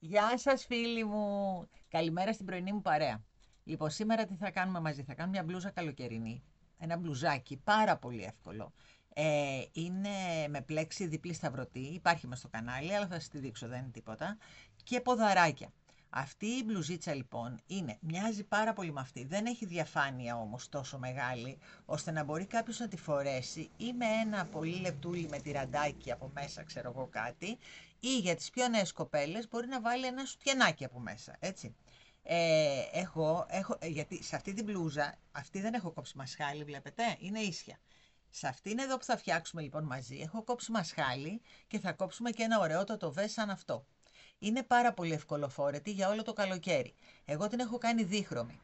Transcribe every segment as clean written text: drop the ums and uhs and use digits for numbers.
Γεια σας φίλοι μου. Καλημέρα στην πρωινή μου παρέα. Λοιπόν, σήμερα τι θα κάνουμε μαζί. Θα κάνουμε μια μπλούζα καλοκαιρινή. Ένα μπλουζάκι πάρα πολύ εύκολο. Είναι με πλέξη διπλή σταυρωτή. Υπάρχει μες στο κανάλι, αλλά θα σας τη δείξω, δεν είναι τίποτα. Και ποδαράκια. Αυτή η μπλουζίτσα λοιπόν μοιάζει πάρα πολύ με αυτή. Δεν έχει διαφάνεια όμως τόσο μεγάλη, ώστε να μπορεί κάποιος να τη φορέσει ή με ένα πολύ λεπτούλι με τυραντάκι από μέσα, ξέρω εγώ κάτι, ή για τις πιο νέες κοπέλες μπορεί να βάλει ένα σουτιενάκι από μέσα, έτσι. Γιατί σε αυτή την μπλούζα, αυτή δεν έχω κόψει μασχάλη, βλέπετε, είναι ίσια. Σε αυτήν εδώ που θα φτιάξουμε λοιπόν μαζί, έχω κόψει μασχάλη και θα κόψουμε και ένα ωραίο το βέ σαν αυτό. Είναι πάρα πολύ ευκολοφόρετη για όλο το καλοκαίρι. Εγώ την έχω κάνει δίχρωμη.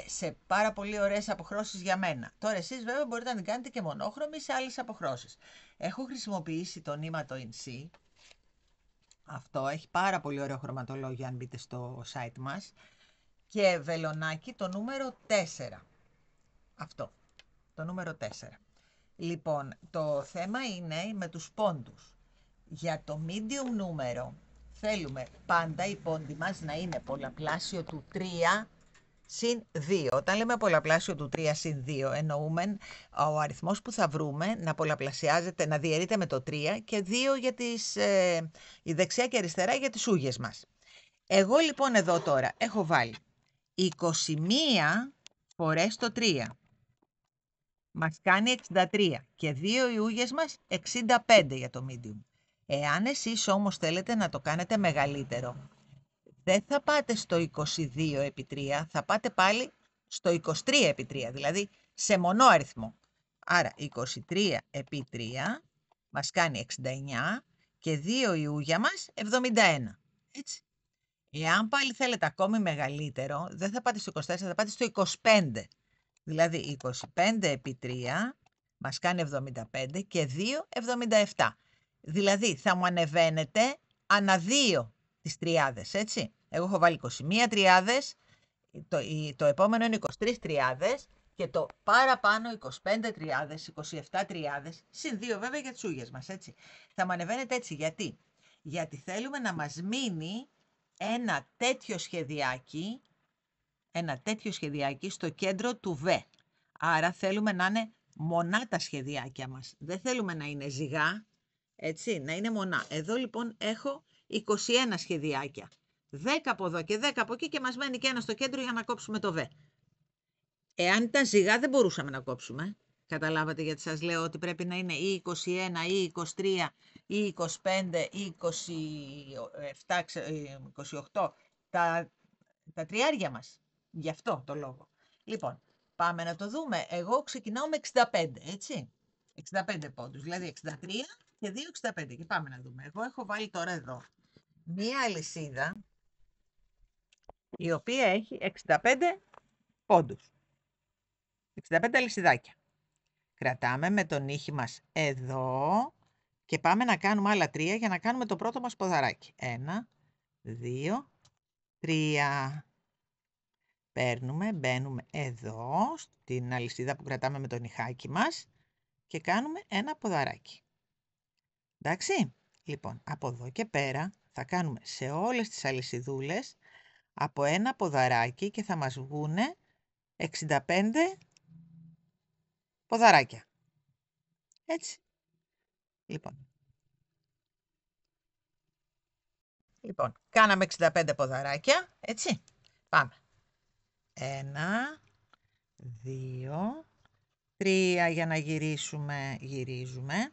Σε πάρα πολύ ωραίες αποχρώσεις για μένα. Τώρα εσείς βέβαια μπορείτε να την κάνετε και μονόχρωμη σε άλλες αποχρώσεις. Έχω χρησιμοποιήσει το νήμα το INSEE. Αυτό έχει πάρα πολύ ωραίο χρωματολόγιο αν μπείτε στο site μας. Και βελονάκι το νούμερο 4. Αυτό, το νούμερο 4. Λοιπόν, το θέμα είναι με τους πόντους. Για το medium νούμερο θέλουμε πάντα η πόντη μας να είναι πολλαπλάσιο του 3 συν 2. Όταν λέμε πολλαπλάσιο του 3 συν 2 εννοούμε ο αριθμός που θα βρούμε να πολλαπλασιάζεται, να διαιρείται με το 3 και 2 για η δεξιά και αριστερά για τις ούγες μας. Εγώ λοιπόν εδώ τώρα έχω βάλει 21 φορές το 3. Μας κάνει 63 και 2 οι ούγες μας 65 για το medium. Εάν εσείς όμως θέλετε να το κάνετε μεγαλύτερο, δεν θα πάτε στο 22 επί 3, θα πάτε πάλι στο 23 επί 3, δηλαδή σε μονό αριθμό. Άρα 23 επί 3 μας κάνει 69 και 2 η ούγια μας 71. Έτσι. Εάν πάλι θέλετε ακόμη μεγαλύτερο, δεν θα πάτε στο 24, θα πάτε στο 25. Δηλαδή 25 επί 3 μας κάνει 75 και 2 77. Δηλαδή θα μου ανεβαίνετε ανά 2 τις τριάδες, έτσι. Εγώ έχω βάλει 21 τριάδες, το επόμενο είναι 23 τριάδες και το παραπάνω 25 τριάδες, 27 τριάδες, συν 2 βέβαια για τις ούγες μας, έτσι. Θα μου ανεβαίνετε έτσι, γιατί θέλουμε να μας μείνει ένα τέτοιο σχεδιάκι στο κέντρο του Β. Άρα θέλουμε να είναι μονά τα σχεδιάκια μας. Δεν θέλουμε να είναι ζυγά, έτσι, να είναι μονά. Εδώ λοιπόν έχω 21 σχεδιάκια. 10 από εδώ και 10 από εκεί και μας μένει και ένα στο κέντρο για να κόψουμε το Β. Εάν ήταν ζυγά δεν μπορούσαμε να κόψουμε. Καταλάβατε γιατί σας λέω ότι πρέπει να είναι ή 21 ή 23 ή 25 ή 27, 28 τα τριάρια μας. Γι' αυτό το λόγο. Λοιπόν, πάμε να το δούμε. Εγώ ξεκινάω με 65, έτσι. 65 πόντους, δηλαδή 63 και 2 65. Και πάμε να δούμε. Εγώ έχω βάλει τώρα εδώ μία αλυσίδα η οποία έχει 65 πόντους. 65 αλυσιδάκια. Κρατάμε με τον νύχι μας εδώ και πάμε να κάνουμε άλλα 3 για να κάνουμε το πρώτο μας ποδαράκι. 1, 2, 3. Παίρνουμε, μπαίνουμε εδώ, στην αλυσίδα που κρατάμε με το νυχάκι μας και κάνουμε ένα ποδαράκι. Εντάξει, λοιπόν, από εδώ και πέρα θα κάνουμε σε όλες τις αλυσιδούλες από ένα ποδαράκι και θα μας βγούνε 65 ποδαράκια. Έτσι. Λοιπόν, κάναμε 65 ποδαράκια, έτσι. Πάμε. 1, 2, 3 για να γυρίζουμε.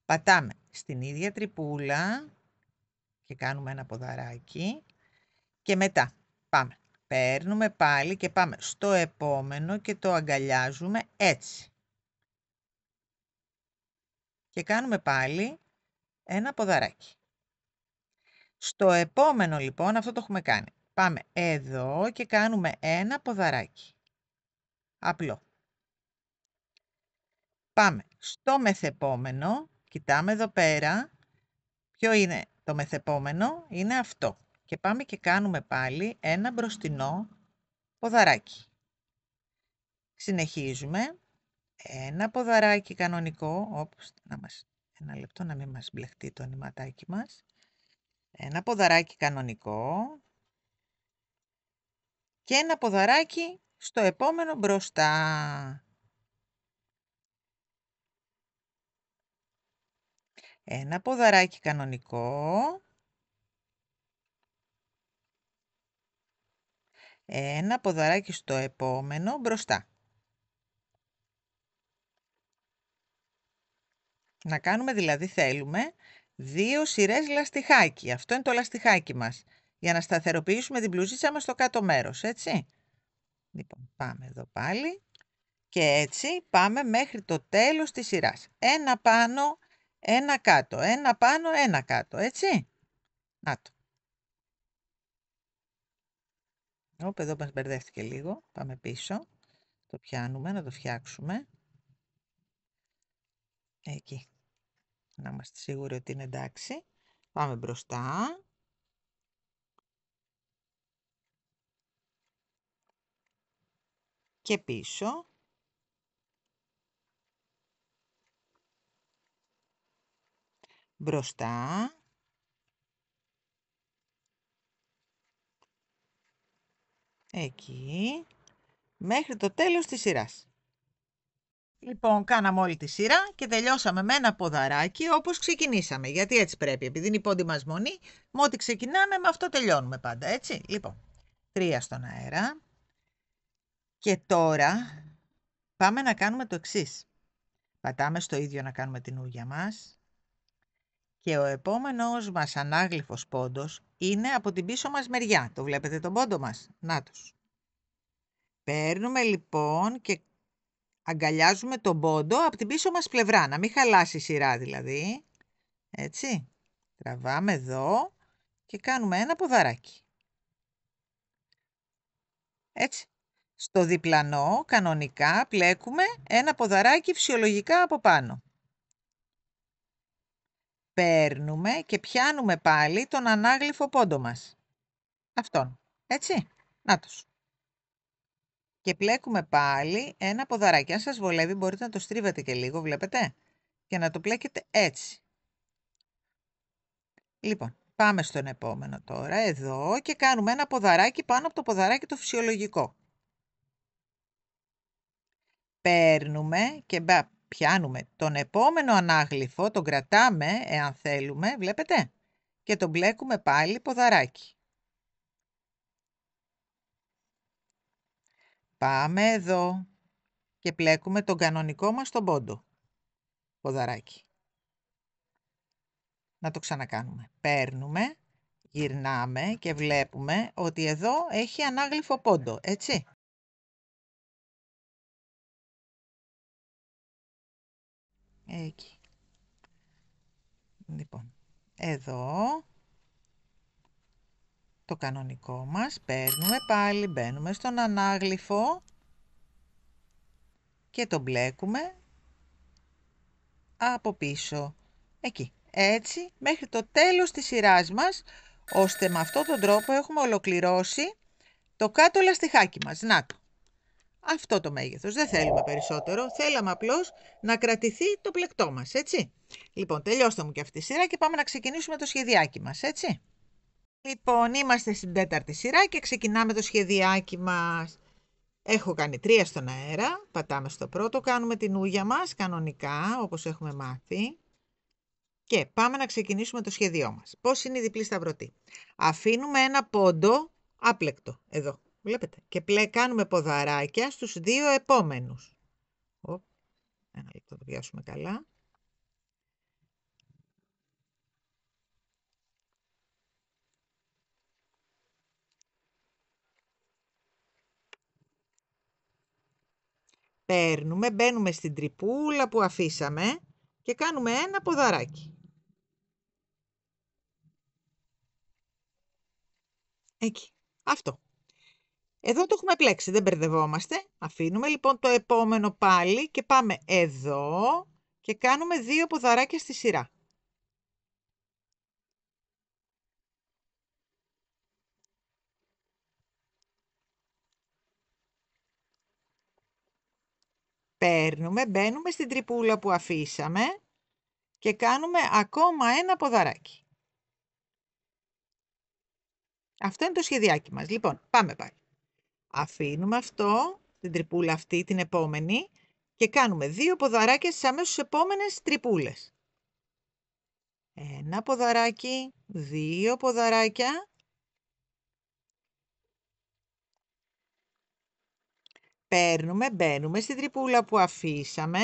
Πατάμε στην ίδια τρυπούλα και κάνουμε ένα ποδαράκι και μετά πάμε. Παίρνουμε πάλι και πάμε στο επόμενο και το αγκαλιάζουμε έτσι. Και κάνουμε πάλι ένα ποδαράκι. Στο επόμενο λοιπόν αυτό το έχουμε κάνει. Πάμε εδώ και κάνουμε ένα ποδαράκι. Απλό. Πάμε στο μεθεπόμενο. Κοιτάμε εδώ πέρα. Ποιο είναι το μεθεπόμενο? Είναι αυτό. Και πάμε και κάνουμε πάλι ένα μπροστινό ποδαράκι. Συνεχίζουμε. Ένα ποδαράκι κανονικό. Ένα λεπτό να μην μας μπλεχτεί το νηματάκι μας. Ένα ποδαράκι κανονικό και ένα ποδαράκι στο επόμενο μπροστά. Ένα ποδαράκι κανονικό, ένα ποδαράκι στο επόμενο μπροστά. Να κάνουμε δηλαδή θέλουμε 2 σειρές λαστιχάκι. Αυτό είναι το λαστιχάκι μας. Για να σταθεροποιήσουμε την μπλουζίτσα μας στο κάτω μέρος, έτσι. Λοιπόν, πάμε εδώ πάλι. Και έτσι πάμε μέχρι το τέλος της σειράς. Ένα πάνω, ένα κάτω. Ένα πάνω, ένα κάτω, έτσι. Να το. Εδώ μας μπερδεύτηκε λίγο. Πάμε πίσω. Το πιάνουμε, να το φτιάξουμε. Εκεί. Να είμαστε σίγουροι ότι είναι εντάξει. Πάμε μπροστά. Και πίσω. Μπροστά. Εκεί. Μέχρι το τέλος της σειράς. Λοιπόν, κάναμε όλη τη σειρά και τελειώσαμε με ένα ποδαράκι όπως ξεκινήσαμε. Γιατί έτσι πρέπει, επειδή είναι η πόντη μας μονή, με ό,τι ξεκινάμε με αυτό τελειώνουμε πάντα, έτσι. Λοιπόν, 3 στον αέρα. Και τώρα πάμε να κάνουμε το εξής. Πατάμε στο ίδιο να κάνουμε την ούρια μας. Και ο επόμενος μας ανάγλυφος πόντος είναι από την πίσω μας μεριά. Το βλέπετε τον πόντο μας? Νάτος. Παίρνουμε λοιπόν και αγκαλιάζουμε τον πόντο από την πίσω μας πλευρά, να μην χαλάσει η σειρά δηλαδή. Έτσι. Τραβάμε εδώ και κάνουμε ένα ποδαράκι. Έτσι. Στο διπλανό, κανονικά, πλέκουμε ένα ποδαράκι φυσιολογικά από πάνω. Παίρνουμε και πιάνουμε πάλι τον ανάγλυφο πόντο μας. Αυτόν. Έτσι. Νάτος. Και πλέκουμε πάλι ένα ποδαράκι. Αν σας βολεύει μπορείτε να το στρίβετε και λίγο, βλέπετε. Και να το πλέκετε έτσι. Λοιπόν, πάμε στον επόμενο τώρα, εδώ, και κάνουμε ένα ποδαράκι πάνω από το ποδαράκι το φυσιολογικό. Παίρνουμε και πιάνουμε τον επόμενο ανάγλυφο, τον κρατάμε, εάν θέλουμε, βλέπετε, και τον μπλέκουμε πάλι ποδαράκι. Πάμε εδώ και πλέκουμε τον κανονικό μας τον πόντο, ποδαράκι. Να το ξανακάνουμε. Παίρνουμε, γυρνάμε και βλέπουμε ότι εδώ έχει ανάγλυφο πόντο, έτσι. Εκεί. Λοιπόν, εδώ το κανονικό μας, παίρνουμε πάλι, μπαίνουμε στον ανάγλυφο και το μπλέκουμε από πίσω. Εκεί. Έτσι, μέχρι το τέλος της σειράς μας, ώστε με αυτόν τον τρόπο έχουμε ολοκληρώσει το κάτω λαστιχάκι μας. Να το. Αυτό το μέγεθος. Δεν θέλουμε περισσότερο. Θέλαμε απλώς να κρατηθεί το πλεκτό μας, έτσι. Λοιπόν, τελειώστε μου και αυτή τη σειρά και πάμε να ξεκινήσουμε το σχεδιάκι μας, έτσι. Λοιπόν, είμαστε στην 4η σειρά και ξεκινάμε το σχεδιάκι μας. Έχω κάνει 3 στον αέρα. Πατάμε στο πρώτο, κάνουμε την ούγια μας κανονικά, όπως έχουμε μάθει. Και πάμε να ξεκινήσουμε το σχέδιό μας. Πώς είναι η διπλή σταυρωτή? Αφήνουμε ένα πόντο άπλεκτο, εδώ, βλέπετε. Και κάνουμε ποδαράκια στους 2 επόμενους. Ένα λεπτό, το πιάσουμε καλά. Παίρνουμε, μπαίνουμε στην τρυπούλα που αφήσαμε και κάνουμε ένα ποδαράκι. Εκεί. Αυτό. Εδώ το έχουμε πλέξει, δεν μπερδευόμαστε. Αφήνουμε λοιπόν το επόμενο πάλι και πάμε εδώ και κάνουμε 2 ποδαράκια στη σειρά. Παίρνουμε, μπαίνουμε στην τρυπούλα που αφήσαμε και κάνουμε ακόμα ένα ποδαράκι. Αυτό είναι το σχεδιάκι μας. Λοιπόν, πάμε πάλι. Αφήνουμε αυτό, την τρυπούλα αυτή, την επόμενη και κάνουμε 2 ποδαράκια στις αμέσως επόμενες τρυπούλες. 1 ποδαράκι, 2 ποδαράκια. Παίρνουμε, μπαίνουμε στην τρυπούλα που αφήσαμε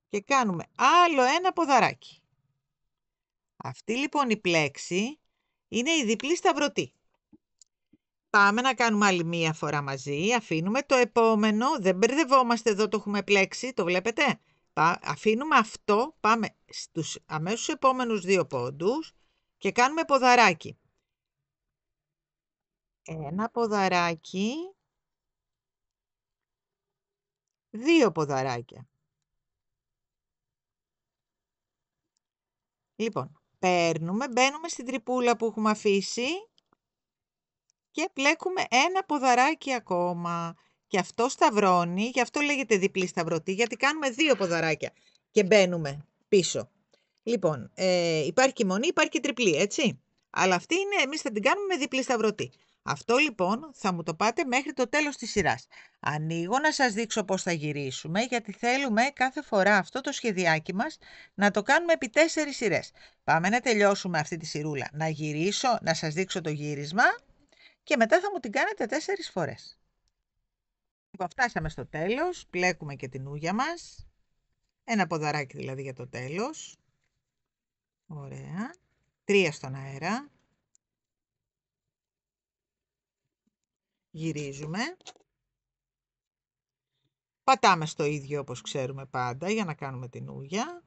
και κάνουμε άλλο 1 ποδαράκι. Αυτή λοιπόν η πλέξη είναι η διπλή σταυρωτή. Πάμε να κάνουμε άλλη μία φορά μαζί, αφήνουμε το επόμενο, δεν μπερδευόμαστε εδώ, το έχουμε πλέξει, το βλέπετε. Αφήνουμε αυτό, πάμε στους αμέσως επόμενους 2 πόντους και κάνουμε ποδαράκι. 1 ποδαράκι, 2 ποδαράκια. Λοιπόν, παίρνουμε, μπαίνουμε στην τρυπούλα που έχουμε αφήσει και πλέκουμε 1 ποδαράκι ακόμα. Και αυτό σταυρώνει, γι' αυτό λέγεται διπλή σταυρωτή, γιατί κάνουμε 2 ποδαράκια και μπαίνουμε πίσω. Λοιπόν, υπάρχει και μονή, υπάρχει και τριπλή, έτσι. Αλλά αυτή είναι, εμείς θα την κάνουμε με διπλή σταυρωτή. Αυτό λοιπόν θα μου το πάτε μέχρι το τέλος της σειράς. Ανοίγω να σας δείξω πώς θα γυρίσουμε, γιατί θέλουμε κάθε φορά αυτό το σχεδιάκι μας να το κάνουμε επί 4 σειρές. Πάμε να τελειώσουμε αυτή τη σειρούλα, να γυρίσω, να σας δείξω το γύρισμα και μετά θα μου την κάνετε 4 φορές. Λοιπόν, φτάσαμε στο τέλος, πλέκουμε και την ούγια μας. Ένα ποδαράκι δηλαδή για το τέλος. Ωραία. 3 στον αέρα. Γυρίζουμε. Πατάμε στο ίδιο όπως ξέρουμε πάντα για να κάνουμε την ούγια.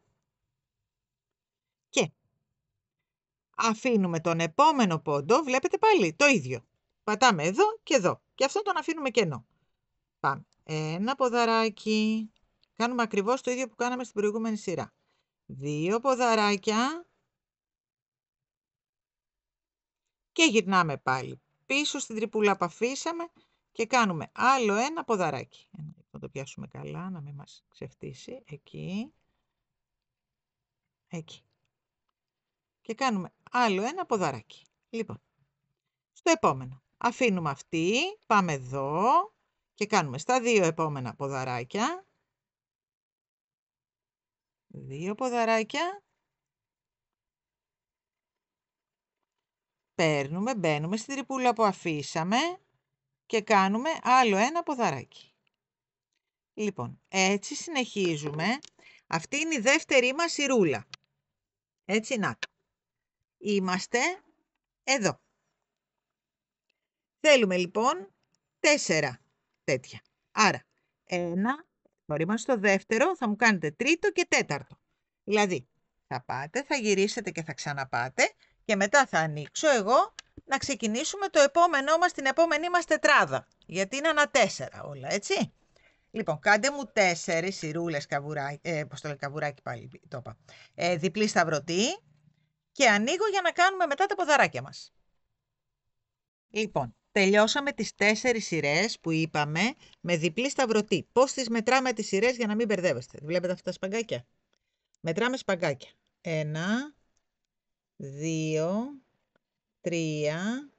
Και αφήνουμε τον επόμενο πόντο, βλέπετε πάλι το ίδιο. Πατάμε εδώ και εδώ. Και αυτό τον αφήνουμε κενό. Πάμε. Ένα ποδαράκι. Κάνουμε ακριβώς το ίδιο που κάναμε στην προηγούμενη σειρά. 2 ποδαράκια. Και γυρνάμε πάλι πίσω στην τρυπούλα που αφήσαμε και κάνουμε άλλο 1 ποδαράκι. Να το πιάσουμε καλά, να μην μας ξεφτύσει. Εκεί. Εκεί. Και κάνουμε άλλο 1 ποδαράκι. Λοιπόν, στο επόμενο. Αφήνουμε αυτή, πάμε εδώ και κάνουμε στα 2 επόμενα ποδαράκια. 2 ποδαράκια. Παίρνουμε, μπαίνουμε στην τρυπούλα που αφήσαμε και κάνουμε άλλο 1 ποδαράκι. Λοιπόν, έτσι συνεχίζουμε. Αυτή είναι η δεύτερη μας σειρούλα. Έτσι, να. Είμαστε εδώ. Θέλουμε λοιπόν 4 τέτοια. Άρα, 1, τώρα είμαστε στο δεύτερο, θα μου κάνετε τρίτο και τέταρτο. Δηλαδή, θα πάτε, θα γυρίσετε και θα ξαναπάτε και μετά θα ανοίξω εγώ να ξεκινήσουμε το επόμενό μας, την επόμενη μας τετράδα. Γιατί είναι ανά 4 όλα, έτσι. Λοιπόν, κάντε μου 4 σειρούλες καβουράκι, πώς το λέει, καβουράκι πάλι το είπα, διπλή σταυρωτή και ανοίγω για να κάνουμε μετά τα ποδαράκια μας. Λοιπόν, τελειώσαμε τις 4 σειρές που είπαμε με διπλή σταυρωτή. Πώς τις μετράμε τις σειρές για να μην μπερδεύεστε. Βλέπετε αυτά τα σπαγκάκια. Μετράμε σπαγκάκια. 1, 2, 3,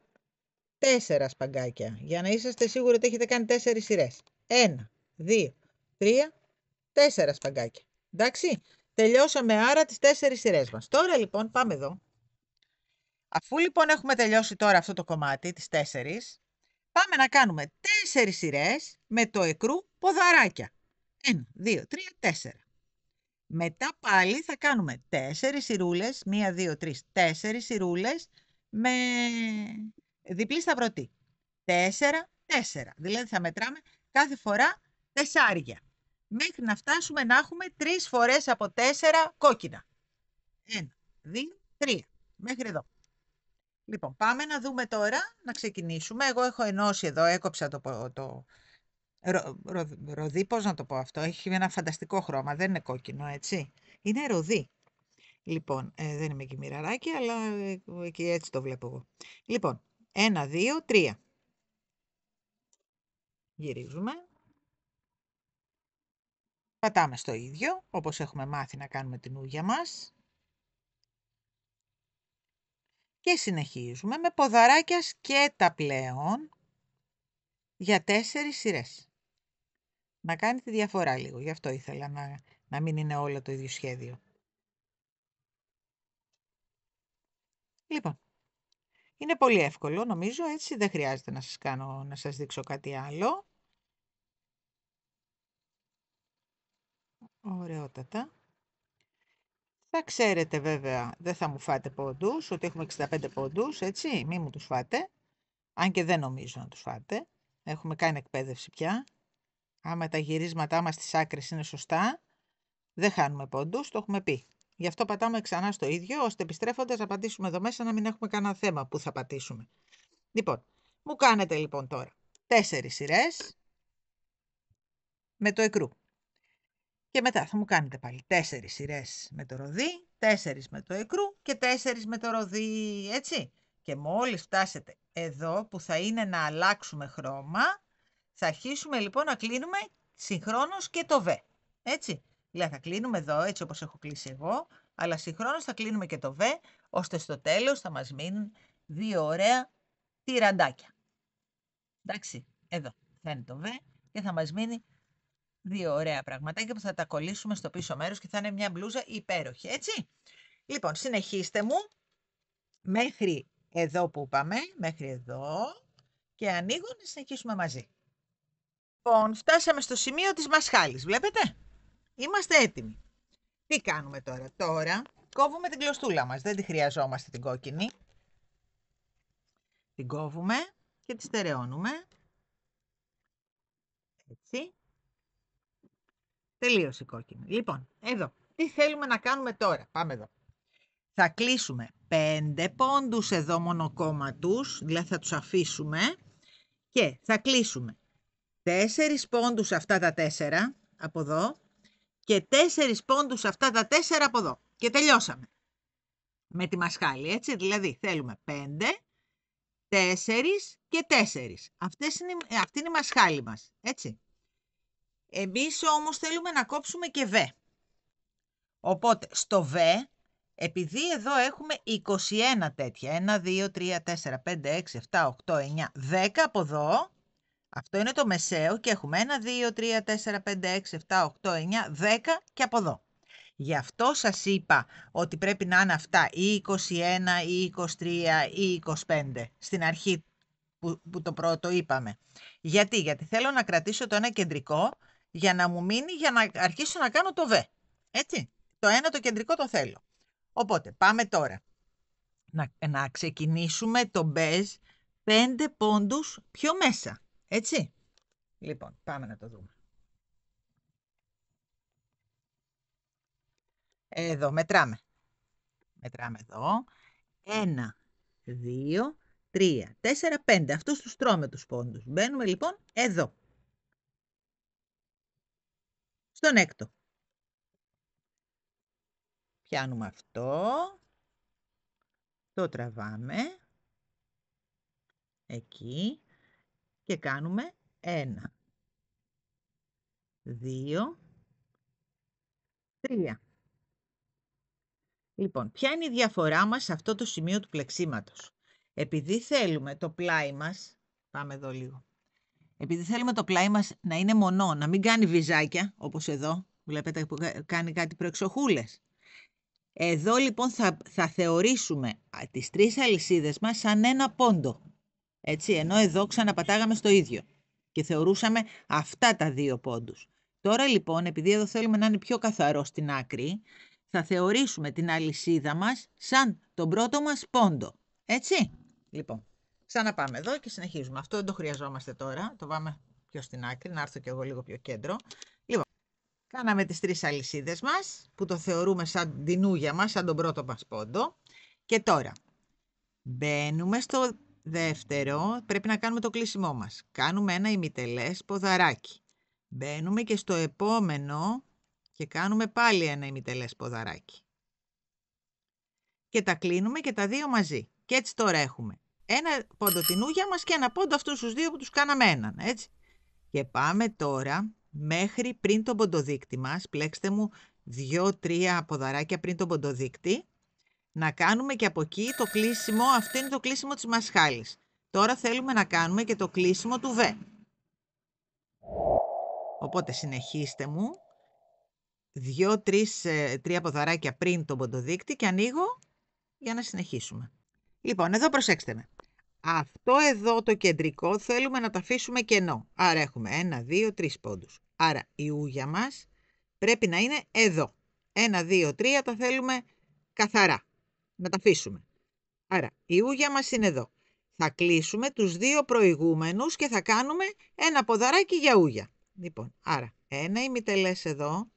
4 σπαγκάκια. Για να είσαστε σίγουροι ότι έχετε κάνει 4 σειρές. 1, 2, 3, 4 σπαγκάκια. Εντάξει, τελειώσαμε άρα τις 4 σειρές μας. Τώρα λοιπόν πάμε εδώ. Αφού λοιπόν έχουμε τελειώσει τώρα αυτό το κομμάτι, τις 4, πάμε να κάνουμε 4 σειρές με το εκρού ποδαράκια. 1, 2, 3, 4. Μετά πάλι θα κάνουμε 4 σειρούλες, 1, 2, 3, 4 σειρούλες με διπλή σταυρωτή. 4, 4. Δηλαδή θα μετράμε κάθε φορά 4. Μέχρι να φτάσουμε να έχουμε 3 φορές από 4 κόκκινα. 1, 2, 3. Μέχρι εδώ. Λοιπόν, πάμε να δούμε τώρα, να ξεκινήσουμε. Εγώ έχω ενώσει εδώ, έκοψα το ροδί, πώς να το πω αυτό. Έχει ένα φανταστικό χρώμα, δεν είναι κόκκινο, έτσι. Είναι ροδί. Λοιπόν, δεν είμαι και μοιραράκι, αλλά και έτσι το βλέπω εγώ. Λοιπόν, 1, 2, 3. Γυρίζουμε. Πατάμε στο ίδιο, όπως έχουμε μάθει να κάνουμε την ούγια μας. Και συνεχίζουμε με ποδαράκια σκέτα πλέον για 4 σειρές. Να κάνει τη διαφορά λίγο, γι' αυτό ήθελα να μην είναι όλο το ίδιο σχέδιο. Λοιπόν, είναι πολύ εύκολο νομίζω, έτσι δεν χρειάζεται να σας δείξω κάτι άλλο. Ωραιότατα. Θα ξέρετε βέβαια, δεν θα μου φάτε πόντους, ότι έχουμε 65 πόντους, έτσι, μη μου τους φάτε. Αν και δεν νομίζω να τους φάτε. Έχουμε κάνει εκπαίδευση πια. Άμα τα γυρίσματά μας στις άκρες είναι σωστά, δεν χάνουμε πόντους, το έχουμε πει. Γι' αυτό πατάμε ξανά στο ίδιο, ώστε επιστρέφοντας να πατήσουμε εδώ μέσα να μην έχουμε κανένα θέμα που θα πατήσουμε. Λοιπόν, μου κάνετε λοιπόν τώρα 4 σειρές με το εκρού. Και μετά θα μου κάνετε πάλι 4 σειρές με το ροδί, 4 με το εκρού και 4 με το ροδί, έτσι. Και μόλις φτάσετε εδώ που θα είναι να αλλάξουμε χρώμα, θα αρχίσουμε λοιπόν να κλείνουμε συγχρόνως και το β. Έτσι. Δηλαδή θα κλείνουμε εδώ έτσι όπως έχω κλείσει εγώ, αλλά συγχρόνως θα κλείνουμε και το β, ώστε στο τέλος θα μας μείνουν 2 ωραία τυραντάκια. Εντάξει, εδώ θα είναι το β και θα μας μείνει 2 ωραία πραγματάκια που θα τα κολλήσουμε στο πίσω μέρος και θα είναι μια μπλούζα υπέροχη, έτσι. Λοιπόν, συνεχίστε μου μέχρι εδώ που είπαμε, μέχρι εδώ και ανοίγω να συνεχίσουμε μαζί. Λοιπόν, φτάσαμε στο σημείο της μασχάλης, βλέπετε. Είμαστε έτοιμοι. Τι κάνουμε τώρα. Τώρα κόβουμε την κλωστούλα μας, δεν τη χρειαζόμαστε την κόκκινη. Την κόβουμε και τη στερεώνουμε. Έτσι. Τελείωσε η κόκκινη. Λοιπόν, εδώ. Τι θέλουμε να κάνουμε τώρα. Πάμε εδώ. Θα κλείσουμε 5 πόντους εδώ μονοκόμματους, δηλαδή θα τους αφήσουμε και θα κλείσουμε 4 πόντους αυτά τα 4 από εδώ και 4 πόντους αυτά τα 4 από εδώ. Και τελειώσαμε με τη μασχάλη, έτσι, δηλαδή θέλουμε 5, 4 και 4. Αυτή είναι η μασχάλη μας, έτσι. Εμείς όμως θέλουμε να κόψουμε και β. Οπότε στο β, επειδή εδώ έχουμε 21 τέτοια, 1, 2, 3, 4, 5, 6, 7, 8, 9, 10 από εδώ, αυτό είναι το μεσαίο και έχουμε 1, 2, 3, 4, 5, 6, 7, 8, 9, 10 και από εδώ. Γι' αυτό σας είπα ότι πρέπει να είναι αυτά ή 21 ή 23 ή 25 στην αρχή που το πρώτο είπαμε. Γιατί θέλω να κρατήσω το ένα κεντρικό για να μου μείνει για να αρχίσω να κάνω το β. Έτσι, το ένα το κεντρικό το θέλω. Οπότε πάμε τώρα να ξεκινήσουμε το μπέζ 5 πόντους πιο μέσα. Έτσι. Λοιπόν, πάμε να το δούμε. Εδώ μετράμε. Μετράμε εδώ. 1, 2, 3, 4, 5. Αυτούς τους τρώμε τους πόντους. Μπαίνουμε λοιπόν εδώ. Στον έκτο. Πιάνουμε αυτό. Το τραβάμε. Εκεί. Και κάνουμε 1, 2, 3. Λοιπόν, ποια είναι η διαφορά μας σε αυτό το σημείο του πλεξίματος. Επειδή θέλουμε το πλάι μας, πάμε εδώ λίγο, επειδή θέλουμε το πλάι μας να είναι μονό, να μην κάνει βυζάκια, όπως εδώ, βλέπετε που κάνει κάτι προεξοχούλες. Εδώ λοιπόν θα θεωρήσουμε τις 3 αλυσίδες μας σαν ένα πόντο. Έτσι, ενώ εδώ ξαναπατάγαμε στο ίδιο και θεωρούσαμε αυτά τα 2 πόντους. Τώρα λοιπόν, επειδή εδώ θέλουμε να είναι πιο καθαρό στην άκρη, θα θεωρήσουμε την αλυσίδα μας σαν τον πρώτο μας πόντο. Έτσι. Λοιπόν, ξαναπάμε εδώ και συνεχίζουμε. Αυτό δεν το χρειαζόμαστε τώρα. Το πάμε πιο στην άκρη, να έρθω κι εγώ λίγο πιο κέντρο. Λοιπόν, κάναμε τις 3 αλυσίδες μας, που το θεωρούμε σαν την ούγια μας, σαν τον πρώτο μας πόντο. Και τώρα, μπαίνουμε στο δεύτερο, πρέπει να κάνουμε το κλείσιμό μας. Κάνουμε ένα ημιτελές ποδαράκι. Μπαίνουμε και στο επόμενο και κάνουμε πάλι ένα ημιτελές ποδαράκι. Και τα κλείνουμε και τα 2 μαζί. Και έτσι τώρα έχουμε ένα πόντο την ούγια μας και ένα πόντο αυτούς τους 2 που τους κάναμε έναν, έτσι. Και πάμε τώρα μέχρι πριν τον ποντοδείκτη μας. Πλέξτε μου 2-3 ποδαράκια πριν τον ποντοδείκτη. να κάνουμε και από εκεί το κλείσιμο, αυτό είναι το κλείσιμο της μασχάλης. Τώρα θέλουμε να κάνουμε και το κλείσιμο του β. Οπότε συνεχίστε μου, 2-3 ποδαράκια πριν τον ποντοδείκτη και ανοίγω για να συνεχίσουμε. Λοιπόν, εδώ προσέξτε με. Αυτό εδώ το κεντρικό θέλουμε να το αφήσουμε κενό. Άρα έχουμε 1, 2, 3 πόντους. Άρα η ούγια μας πρέπει να είναι εδώ. 1, 2, 3 τα θέλουμε καθαρά. Να τα αφήσουμε. Άρα η ούγια μας είναι εδώ. Θα κλείσουμε τους δύο προηγούμενους και θα κάνουμε ένα ποδαράκι για ούγια. Λοιπόν, άρα ένα ημιτελές εδώ.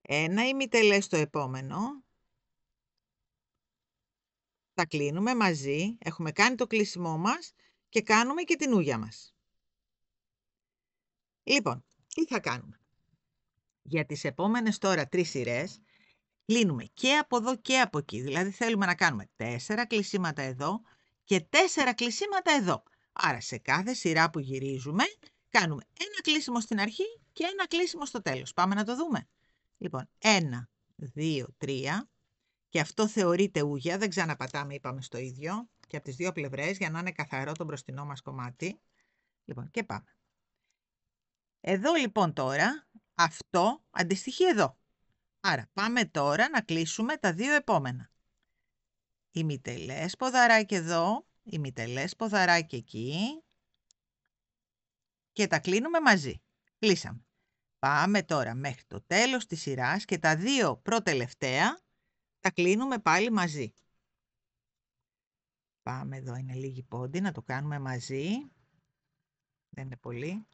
Ένα ημιτελές στο επόμενο. Τα κλείνουμε μαζί, έχουμε κάνει το κλείσιμό μας και κάνουμε και την ούγια μας. Λοιπόν, τι θα κάνουμε. Για τις επόμενες τώρα 3 σειρές, κλείνουμε και από εδώ και από εκεί. Δηλαδή θέλουμε να κάνουμε 4 κλεισίματα εδώ και 4 κλεισίματα εδώ. Άρα σε κάθε σειρά που γυρίζουμε, κάνουμε ένα κλείσιμο στην αρχή και ένα κλείσιμο στο τέλος. Πάμε να το δούμε. Λοιπόν, 1, 2, 3... Και αυτό θεωρείται ούγια, δεν ξαναπατάμε, είπαμε στο ίδιο, και από τις δύο πλευρές για να είναι καθαρό το μπροστινό μας κομμάτι. Λοιπόν, και πάμε. Εδώ λοιπόν τώρα, αυτό αντιστοιχεί εδώ. Άρα πάμε τώρα να κλείσουμε τα δύο επόμενα. Ημιτελές ποδαράκι εδώ, ημιτελές ποδαράκι εκεί και τα κλείνουμε μαζί. Κλείσαμε. Πάμε τώρα μέχρι το τέλος της σειράς και τα δύο προτελευταία τα κλείνουμε πάλι μαζί. Πάμε εδώ, είναι λίγοι πόντι, να το κάνουμε μαζί. Δεν είναι πολύ.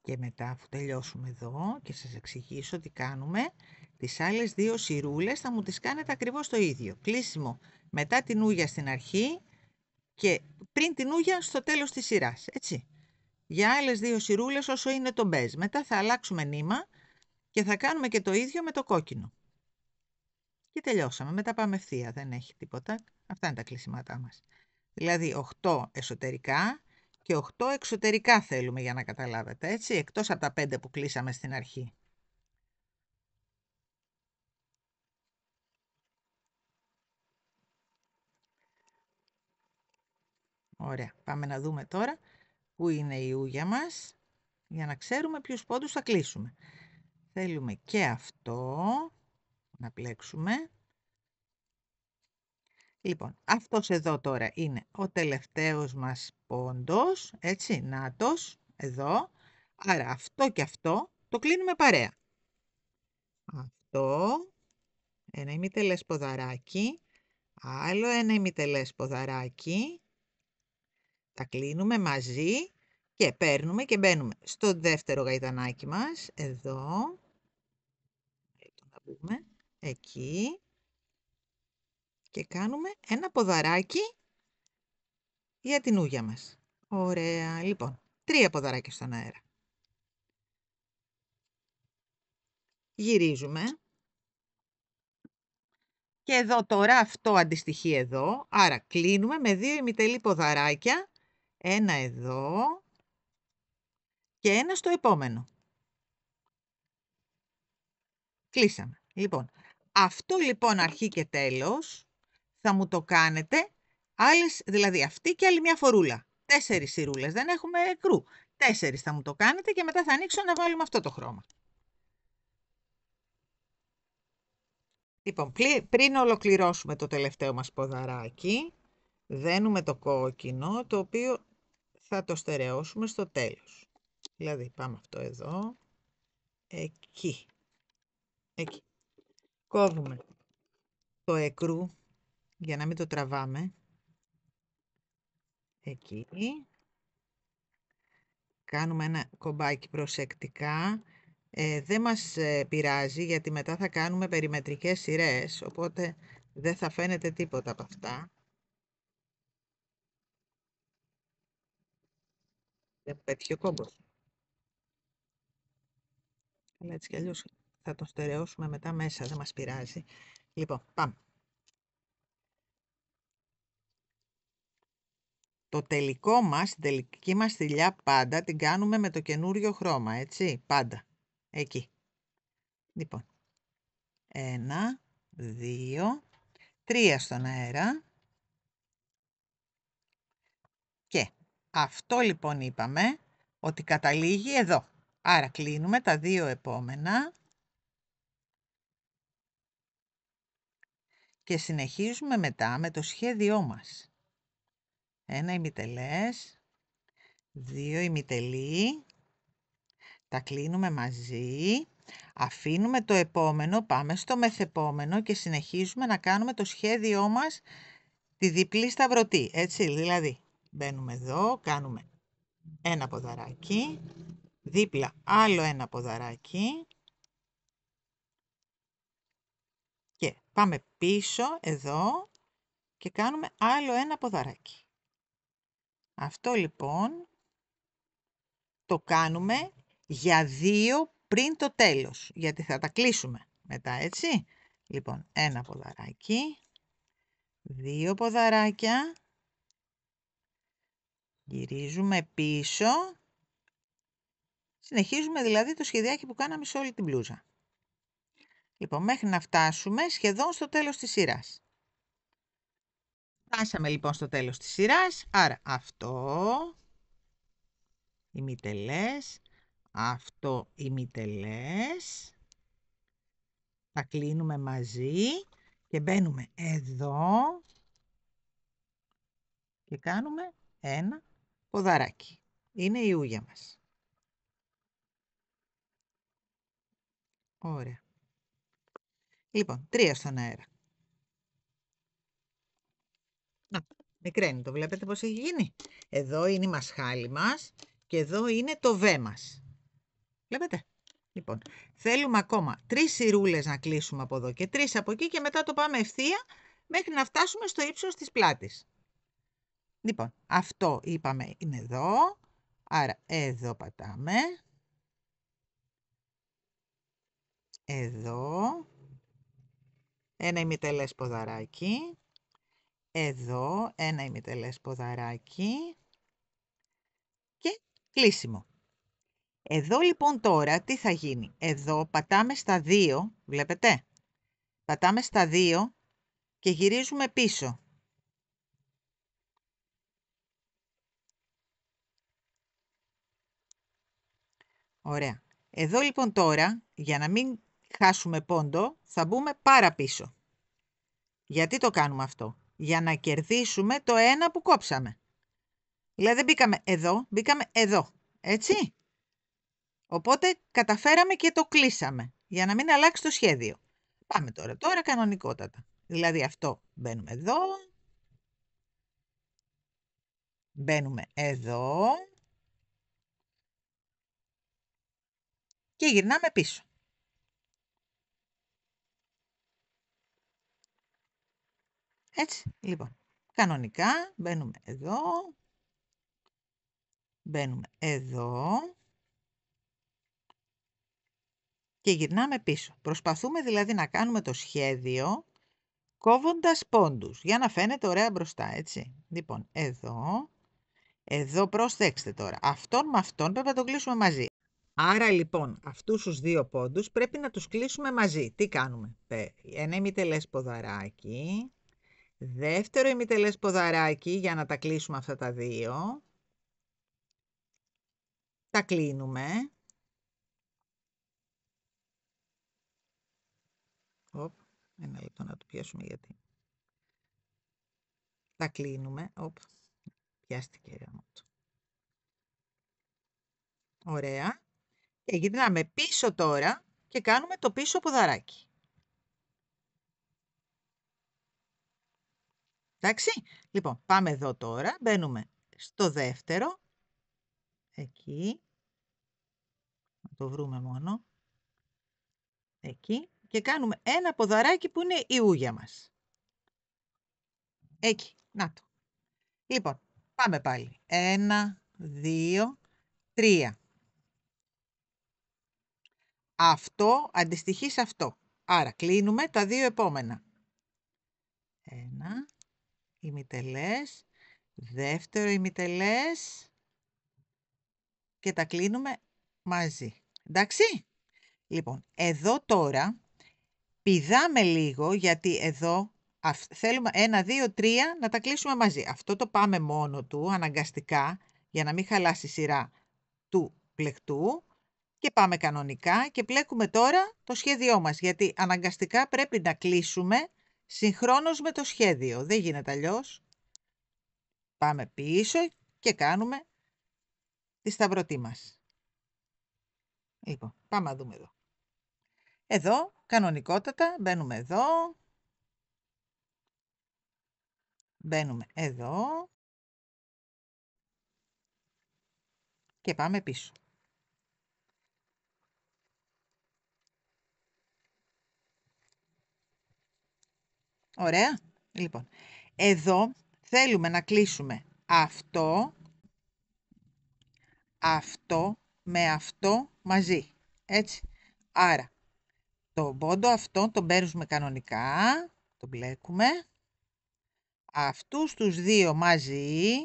Και μετά, αφού τελειώσουμε εδώ και σας εξηγήσω τι κάνουμε, τις άλλες δύο σειρούλες θα μου τις κάνετε ακριβώς το ίδιο. Κλείσιμο μετά την ούγια στην αρχή και πριν την ούγια στο τέλος της σειράς, έτσι. Για άλλες δύο σειρούλες όσο είναι το μπέζ. Μετά θα αλλάξουμε νήμα και θα κάνουμε και το ίδιο με το κόκκινο. Και τελειώσαμε. Μετά πάμε ευθεία, δεν έχει τίποτα. Αυτά είναι τα κλεισίματά μας. Δηλαδή 8 εσωτερικά και 8 εξωτερικά θέλουμε για να καταλάβετε, έτσι, εκτός από τα 5 που κλείσαμε στην αρχή. Ωραία, πάμε να δούμε τώρα πού είναι η ούγια μας, για να ξέρουμε ποιους πόντους θα κλείσουμε. Θέλουμε και αυτό να πλέξουμε. Λοιπόν, αυτός εδώ τώρα είναι ο τελευταίος μας πόντος, έτσι, νάτος, εδώ. Άρα αυτό και αυτό το κλείνουμε παρέα. Αυτό, ένα ημιτελές ποδαράκι, άλλο ένα ημιτελές ποδαράκι, τα κλείνουμε μαζί και παίρνουμε και μπαίνουμε στο δεύτερο γαϊδανάκι μας, εδώ, να μπούμε, εκεί, και κάνουμε ένα ποδαράκι για την ούγια μας. Ωραία, λοιπόν, 3 ποδαράκια στον αέρα. Γυρίζουμε. Και εδώ τώρα αυτό αντιστοιχεί εδώ, άρα κλείνουμε με 2 ημιτελή ποδαράκια, ένα εδώ και ένα στο επόμενο. Κλείσαμε. Λοιπόν, αυτό λοιπόν αρχή και τέλος θα μου το κάνετε άλλες, δηλαδή αυτή και άλλη μια φορούλα. 4 σειρούλες, δεν έχουμε κρού. 4 θα μου το κάνετε και μετά θα ανοίξω να βάλουμε αυτό το χρώμα. Λοιπόν, πριν ολοκληρώσουμε το τελευταίο μας ποδαράκι, δένουμε το κόκκινο, το οποίο θα το στερεώσουμε στο τέλος. Δηλαδή, πάμε αυτό εδώ, εκεί, εκεί. Κόβουμε το εκρού, για να μην το τραβάμε, εκεί. Κάνουμε ένα κομπάκι προσεκτικά. Δεν μας πειράζει, γιατί μετά θα κάνουμε περιμετρικές σειρές, οπότε δεν θα φαίνεται τίποτα από αυτά. Δεν πέτυχε ο κόμπος. Αλλά έτσι κι αλλιώς θα το στερεώσουμε μετά μέσα, δεν μας πειράζει. Λοιπόν, πάμε. Το τελικό μας, την τελική μας θηλιά πάντα την κάνουμε με το καινούριο χρώμα, έτσι, πάντα. Εκεί. Λοιπόν, 1, 2, 3 στον αέρα. Και αυτό λοιπόν είπαμε ότι καταλήγει εδώ. Άρα κλείνουμε τα δύο επόμενα και συνεχίζουμε μετά με το σχέδιό μας. 1 ημιτελές, 2 ημιτελή, τα κλείνουμε μαζί, αφήνουμε το επόμενο, πάμε στο μεθεπόμενο και συνεχίζουμε να κάνουμε το σχέδιό μας τη διπλή σταυρωτή, έτσι, δηλαδή μπαίνουμε εδώ, κάνουμε ένα ποδαράκι, δίπλα άλλο ένα ποδαράκι και πάμε πίσω εδώ και κάνουμε άλλο ένα ποδαράκι. Αυτό λοιπόν το κάνουμε για 2 πριν το τέλος, γιατί θα τα κλείσουμε μετά, έτσι. Λοιπόν, ένα ποδαράκι, 2 ποδαράκια, γυρίζουμε πίσω, συνεχίζουμε δηλαδή το σχεδιάκι που κάναμε σε όλη την μπλούζα. Λοιπόν, μέχρι να φτάσουμε σχεδόν στο τέλος της σειράς. Φτάσαμε λοιπόν στο τέλος της σειράς, άρα αυτό ημιτελές, αυτό ημιτελές, τα κλείνουμε μαζί και μπαίνουμε εδώ και κάνουμε ένα ποδαράκι. Είναι η ούγια μας. Ωραία. Λοιπόν, 3 στον αέρα. Να, μικραίνει, το βλέπετε πώς έχει γίνει. Εδώ είναι η μασχάλη μας και εδώ είναι το β μας. Βλέπετε. Λοιπόν, θέλουμε ακόμα 3 σειρούλες να κλείσουμε από εδώ και 3 από εκεί και μετά το πάμε ευθεία μέχρι να φτάσουμε στο ύψος της πλάτης. Λοιπόν, αυτό είπαμε είναι εδώ, άρα εδώ πατάμε. Εδώ, ένα ημιτελές ποδαράκι. Εδώ, ένα ημιτελές ποδαράκι και κλείσιμο. Εδώ λοιπόν τώρα τι θα γίνει. Εδώ πατάμε στα 2, βλέπετε. Πατάμε στα 2 και γυρίζουμε πίσω. Ωραία. Εδώ λοιπόν τώρα, για να μην χάσουμε πόντο, θα μπούμε πάρα πίσω. Γιατί το κάνουμε αυτό? Για να κερδίσουμε το ένα που κόψαμε. Δηλαδή δεν μπήκαμε εδώ, μπήκαμε εδώ. Έτσι. Οπότε καταφέραμε και το κλείσαμε. Για να μην αλλάξει το σχέδιο. Πάμε τώρα κανονικότατα. Δηλαδή αυτό μπαίνουμε εδώ. Μπαίνουμε εδώ. Και γυρνάμε πίσω. Έτσι, λοιπόν. Κανονικά μπαίνουμε εδώ. Μπαίνουμε εδώ. Και γυρνάμε πίσω. Προσπαθούμε δηλαδή να κάνουμε το σχέδιο κόβοντας πόντους, για να φαίνεται ωραία μπροστά, έτσι. Λοιπόν, εδώ προσέξτε τώρα. Αυτόν με αυτόν πρέπει να το κλείσουμε μαζί. Άρα λοιπόν αυτούς τους 2 πόντους πρέπει να τους κλείσουμε μαζί. Τι κάνουμε? Ένα ημιτελές ποδαράκι, δεύτερο ημιτελές ποδαράκι για να τα κλείσουμε αυτά τα 2. Τα κλείνουμε. Ένα λεπτό να το πιάσουμε γιατί. Τα κλείνουμε. Πιάστηκε γραμμό του. Ωραία. Και γυρνάμε πίσω τώρα και κάνουμε το πίσω ποδαράκι. Εντάξει. Λοιπόν, πάμε εδώ τώρα. Μπαίνουμε στο δεύτερο. Εκεί. Να το βρούμε μόνο. Εκεί. Και κάνουμε ένα ποδαράκι που είναι η ούγια μας. Εκεί. Να το. Λοιπόν, πάμε πάλι. 1, 2, 3. Αυτό αντιστοιχεί σε αυτό. Άρα κλείνουμε τα δύο επόμενα. 1 ημιτελές, δεύτερο ημιτελές και τα κλείνουμε μαζί. Εντάξει? Λοιπόν, εδώ τώρα πηδάμε λίγο, γιατί εδώ θέλουμε 1, 2, 3 να τα κλείσουμε μαζί. Αυτό το πάμε μόνο του, αναγκαστικά, για να μην χαλάσει η σειρά του πλεκτού. Και πάμε κανονικά και πλέκουμε τώρα το σχέδιό μας, γιατί αναγκαστικά πρέπει να κλείσουμε συγχρόνως με το σχέδιο. Δεν γίνεται αλλιώς. Πάμε πίσω και κάνουμε τη σταυρωτή μας. Λοιπόν, πάμε να δούμε εδώ. Εδώ, κανονικότατα, μπαίνουμε εδώ. Μπαίνουμε εδώ. Και πάμε πίσω. Ωραία. Λοιπόν, εδώ θέλουμε να κλείσουμε αυτό με αυτό μαζί. Έτσι. Άρα, το πόντο αυτό τον παίρνουμε κανονικά, τον μπλέκουμε. Αυτούς τους δύο μαζί,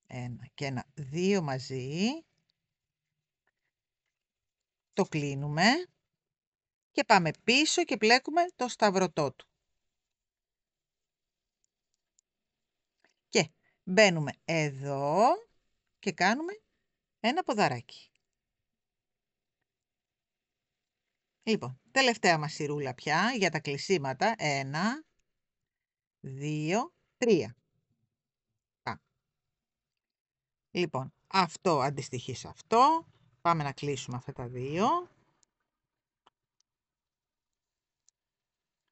1 και 1, 2 μαζί, το κλείνουμε και πάμε πίσω και πλέκουμε το σταυρωτό του. Και μπαίνουμε εδώ και κάνουμε ένα ποδαράκι. Λοιπόν, τελευταία μας σειρούλα πια για τα κλεισίματα. 1, 2, 3. Πάμε. Λοιπόν, αυτό αντιστοιχεί σε αυτό. Πάμε να κλείσουμε αυτά τα δύο.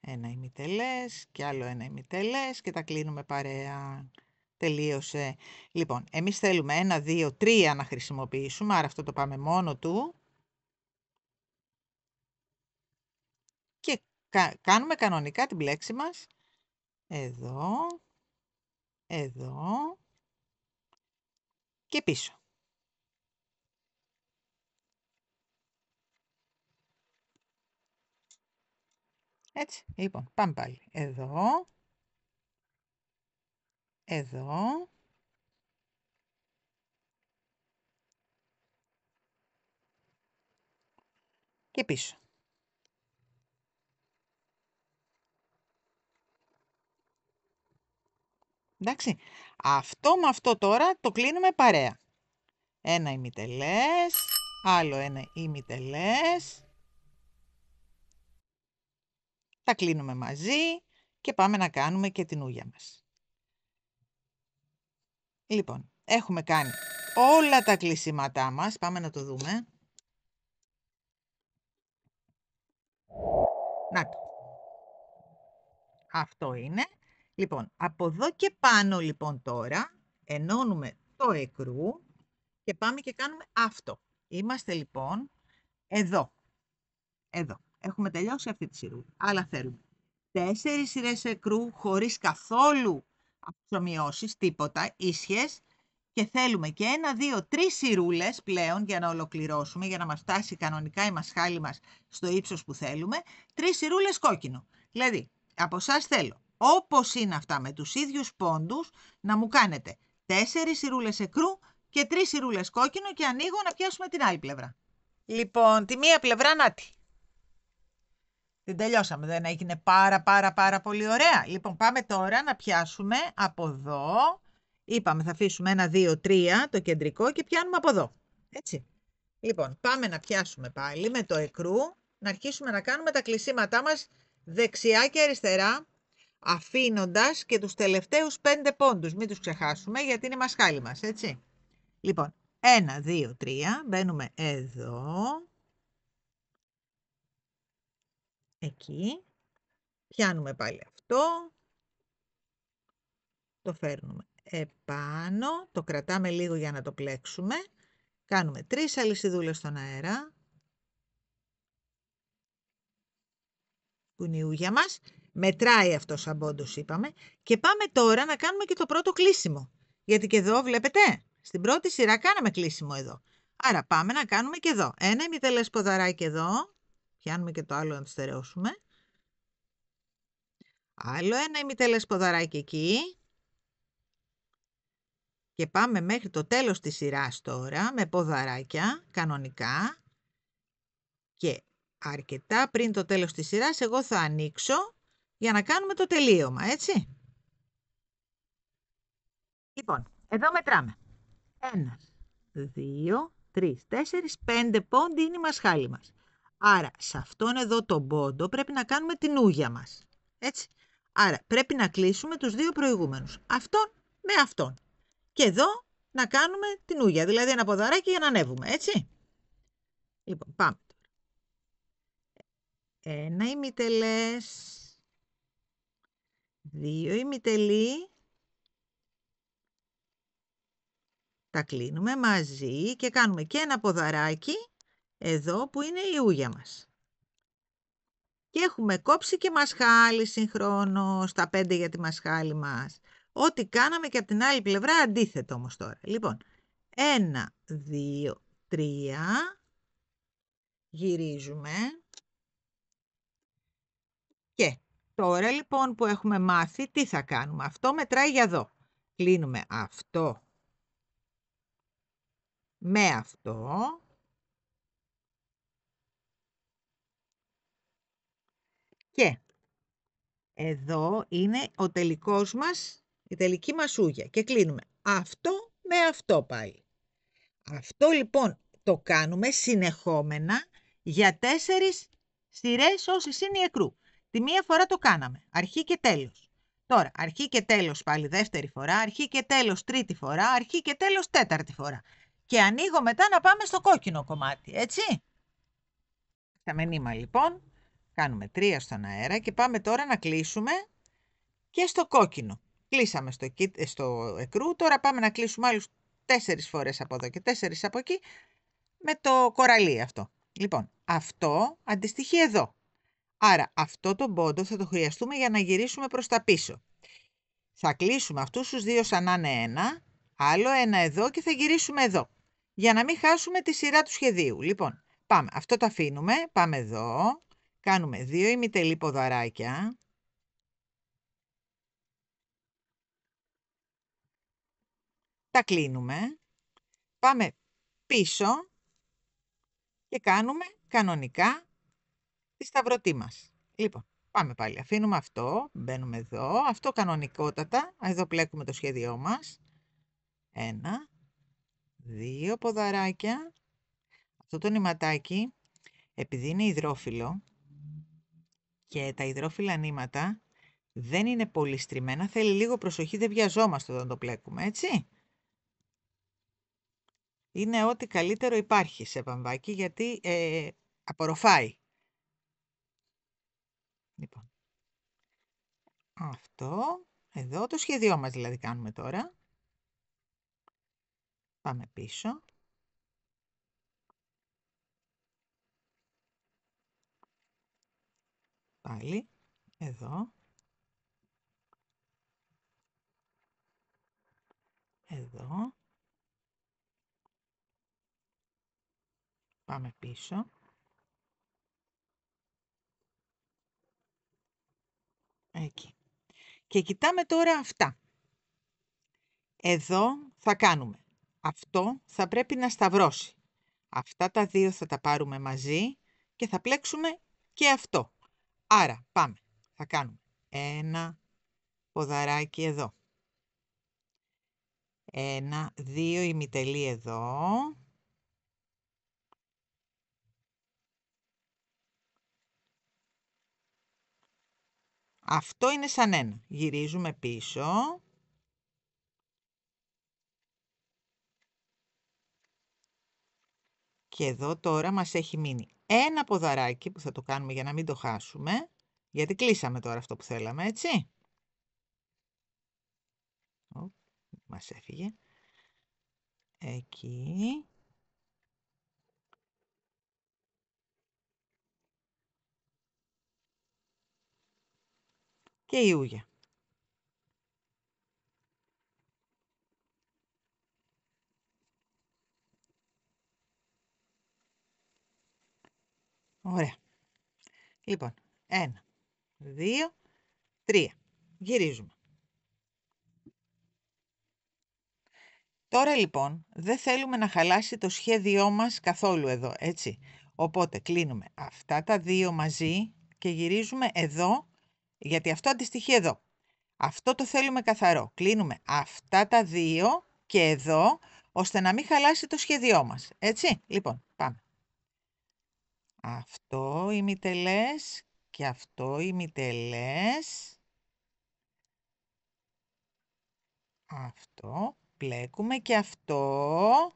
Ένα ημιτελές και άλλο ένα ημιτελές και τα κλείνουμε παρέα. Τελείωσε. Λοιπόν, εμείς θέλουμε 1, 2, 3 να χρησιμοποιήσουμε, άρα αυτό το πάμε μόνο του. Και κάνουμε κανονικά την πλέξη μας. Εδώ, εδώ και πίσω. Έτσι, λοιπόν, πάμε πάλι. Εδώ, εδώ και πίσω. Εντάξει, αυτό με αυτό τώρα το κλείνουμε παρέα. Ένα ημιτελές, άλλο ένα ημιτελές. Τα κλείνουμε μαζί και πάμε να κάνουμε και την ούγια μας. Λοιπόν, έχουμε κάνει όλα τα κλεισίματά μας. Πάμε να το δούμε. Να το. Αυτό είναι. Λοιπόν, από εδώ και πάνω λοιπόν τώρα ενώνουμε το εκρού και πάμε και κάνουμε αυτό. Είμαστε λοιπόν εδώ. Εδώ. Έχουμε τελειώσει αυτή τη σειρούλα. Αλλά θέλουμε 4 σειρές εκρού χωρίς καθόλου αυξομοιώσεις, τίποτα, ίσιες. Και θέλουμε και 1, 2, 3 σειρούλες πλέον για να ολοκληρώσουμε, για να μας φτάσει κανονικά η μασχάλη μας στο ύψος που θέλουμε. 3 σειρούλες κόκκινο. Δηλαδή, από εσάς θέλω, όπως είναι αυτά με τους ίδιους πόντους, να μου κάνετε 4 σειρούλες εκρού και 3 σειρούλες κόκκινο και ανοίγω να πιάσουμε την άλλη πλευρά. Λοιπόν, τη μία πλευρά νάτι. Την τελειώσαμε, δεν έγινε πάρα πολύ ωραία. Λοιπόν, πάμε τώρα να πιάσουμε από εδώ. Είπαμε θα αφήσουμε 1, 2, 3 το κεντρικό και πιάνουμε από εδώ. Έτσι. Λοιπόν, πάμε να πιάσουμε πάλι με το εκρού, να αρχίσουμε να κάνουμε τα κλεισίματά μας δεξιά και αριστερά, αφήνοντας και τους τελευταίους 5 πόντους. Μην τους ξεχάσουμε γιατί είναι η μασχάλη μας, έτσι. Λοιπόν, 1, 2, 3, μπαίνουμε εδώ. Εκεί. Πιάνουμε πάλι αυτό. Το φέρνουμε επάνω, το κρατάμε λίγο για να το πλέξουμε. Κάνουμε 3 αλυσιδούλες στον αέρα, που είναι η ούγια μας. Μετράει αυτό σαν πόντος είπαμε. Και πάμε τώρα να κάνουμε και το πρώτο κλείσιμο. Γιατί και εδώ βλέπετε, στην πρώτη σειρά κάναμε κλείσιμο εδώ. Άρα πάμε να κάνουμε και εδώ. Ένα ημιτελές ποδαράκι εδώ. Πιάνουμε και το άλλο να το στερεώσουμε. Άλλο ένα ημιτελές ποδαράκι εκεί. Και πάμε μέχρι το τέλος της σειράς τώρα με ποδαράκια κανονικά. Και αρκετά πριν το τέλος της σειράς εγώ θα ανοίξω για να κάνουμε το τελείωμα, έτσι. Λοιπόν, εδώ μετράμε. 1, 2, 3, 4, 5 πόντι είναι η μασχάλη μας. Άρα, σε αυτόν εδώ τον πόντο πρέπει να κάνουμε την ούγια μας. Έτσι. Άρα, πρέπει να κλείσουμε τους δύο προηγούμενους. Αυτόν με αυτόν. Και εδώ να κάνουμε την ούγια, δηλαδή ένα ποδαράκι για να ανέβουμε, έτσι. Λοιπόν, πάμε. Ένα ημιτελές, 2 ημιτελή. Τα κλείνουμε μαζί και κάνουμε και ένα ποδαράκι εδώ που είναι η ούγια μας. Και έχουμε κόψει και μασχάλη συγχρόνως, τα 5 για τη μασχάλη μας. Ό,τι κάναμε και από την άλλη πλευρά αντίθετο όμως τώρα. Λοιπόν, 1, 2, 3, γυρίζουμε. Και τώρα λοιπόν που έχουμε μάθει τι θα κάνουμε. Αυτό μετράει για εδώ. Κλείνουμε αυτό με αυτό. Και εδώ είναι ο τελικός μας, η τελική μας ούγια. Και κλείνουμε αυτό με αυτό πάλι. Αυτό λοιπόν το κάνουμε συνεχόμενα για 4 σειρές όσες είναι η εκρού. Τη μία φορά το κάναμε, αρχή και τέλος. Τώρα, αρχή και τέλος πάλι δεύτερη φορά, αρχή και τέλος τρίτη φορά, αρχή και τέλος τέταρτη φορά. Και ανοίγω μετά να πάμε στο κόκκινο κομμάτι, έτσι. Στα μενήμα λοιπόν. Κάνουμε 3 στον αέρα και πάμε τώρα να κλείσουμε και στο κόκκινο. Κλείσαμε στο εκρού, τώρα πάμε να κλείσουμε άλλους 4 φορές από εδώ και 4 από εκεί με το κοραλί αυτό. Λοιπόν, αυτό αντιστοιχεί εδώ. Άρα αυτό το πόντο θα το χρειαστούμε για να γυρίσουμε προς τα πίσω. Θα κλείσουμε αυτούς τους δύο σαν να είναι ένα, άλλο ένα εδώ και θα γυρίσουμε εδώ. Για να μην χάσουμε τη σειρά του σχεδίου. Λοιπόν, πάμε. Αυτό το αφήνουμε, πάμε εδώ. Κάνουμε 2 ημιτελή ποδαράκια. Τα κλείνουμε. Πάμε πίσω και κάνουμε κανονικά τη σταυρωτή μας. Λοιπόν, πάμε πάλι. Αφήνουμε αυτό, μπαίνουμε εδώ. Αυτό κανονικότατα. Εδώ πλέκουμε το σχέδιό μας. 1, 2 ποδαράκια. Αυτό το νηματάκι, επειδή είναι υδρόφυλλο και τα υδρόφυλλα νήματα δεν είναι πολύ στριμμένα, θέλει λίγο προσοχή, δεν βιαζόμαστε όταν το πλέκουμε, έτσι. Είναι ό,τι καλύτερο υπάρχει σε βαμβάκι, γιατί απορροφάει. Λοιπόν, αυτό, εδώ το σχέδιό μας δηλαδή κάνουμε τώρα. Πάμε πίσω. Πάλι, εδώ. Εδώ. Πάμε πίσω. Εκεί. Και κοιτάμε τώρα αυτά. Εδώ θα κάνουμε. Αυτό θα πρέπει να σταυρώσει. Αυτά τα δύο θα τα πάρουμε μαζί και θα πλέξουμε και αυτό. Άρα πάμε. Θα κάνουμε ένα ποδαράκι εδώ. 1, 2 ημιτελή εδώ. Αυτό είναι σαν ένα. Γυρίζουμε πίσω. Και εδώ τώρα μας έχει μείνει ένα ποδαράκι που θα το κάνουμε για να μην το χάσουμε. Γιατί κλείσαμε τώρα αυτό που θέλαμε, έτσι. Μας έφυγε. Εκεί. Και η ούγια. Ωραία. Λοιπόν, 1, 2, 3. Γυρίζουμε. Τώρα λοιπόν δεν θέλουμε να χαλάσει το σχέδιό μας καθόλου εδώ, έτσι. Οπότε κλείνουμε αυτά τα δύο μαζί και γυρίζουμε εδώ, γιατί αυτό αντιστοιχεί εδώ. Αυτό το θέλουμε καθαρό. Κλείνουμε αυτά τα δύο και εδώ, ώστε να μην χαλάσει το σχέδιό μας. Έτσι, λοιπόν, πάμε. Αυτό ημιτελές και αυτό ημιτελές. Αυτό, μπλέκουμε και αυτό.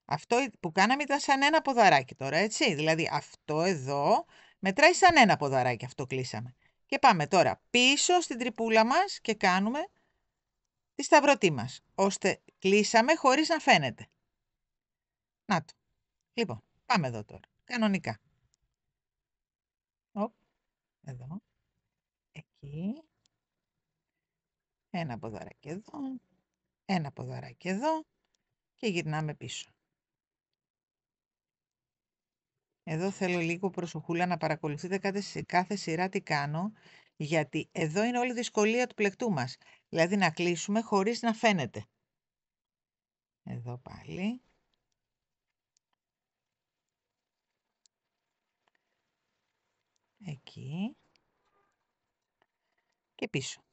Αυτό που κάναμε ήταν σαν ένα ποδαράκι τώρα, έτσι. Δηλαδή αυτό εδώ μετράει σαν ένα ποδαράκι, αυτό κλείσαμε. Και πάμε τώρα πίσω στην τρυπούλα μας και κάνουμε τη σταυρωτή μας, ώστε κλείσαμε χωρίς να φαίνεται. Να το. Λοιπόν, πάμε εδώ τώρα, κανονικά. Οπ, εδώ, εκεί, ένα ποδαράκι εδώ, ένα ποδαράκι εδώ και γυρνάμε πίσω. Εδώ θέλω λίγο προσοχούλα να παρακολουθείτε κάθε σειρά τι κάνω, γιατί εδώ είναι όλη η δυσκολία του πλεκτού μας. Δηλαδή να κλείσουμε χωρίς να φαίνεται. Εδώ πάλι. Εκεί. Και πίσω.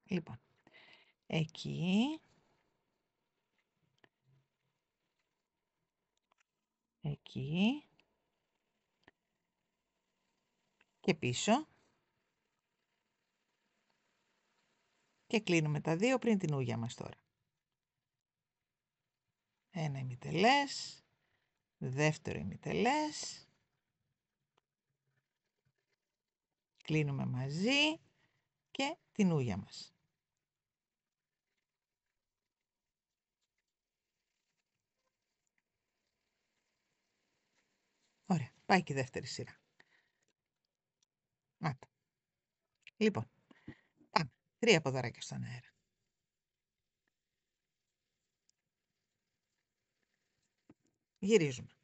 Λοιπόν. Εκεί. Εκεί. Και πίσω. Και κλείνουμε τα δύο πριν την ούγια μας τώρα. Ένα ημιτελές. Δεύτερο ημιτελές. Κλείνουμε μαζί και την ούγια μας. Ωραία, πάει και η δεύτερη σειρά. Να το. Λοιπόν, πάμε. 3 ποδαράκια στον αέρα. Γυρίζουμε.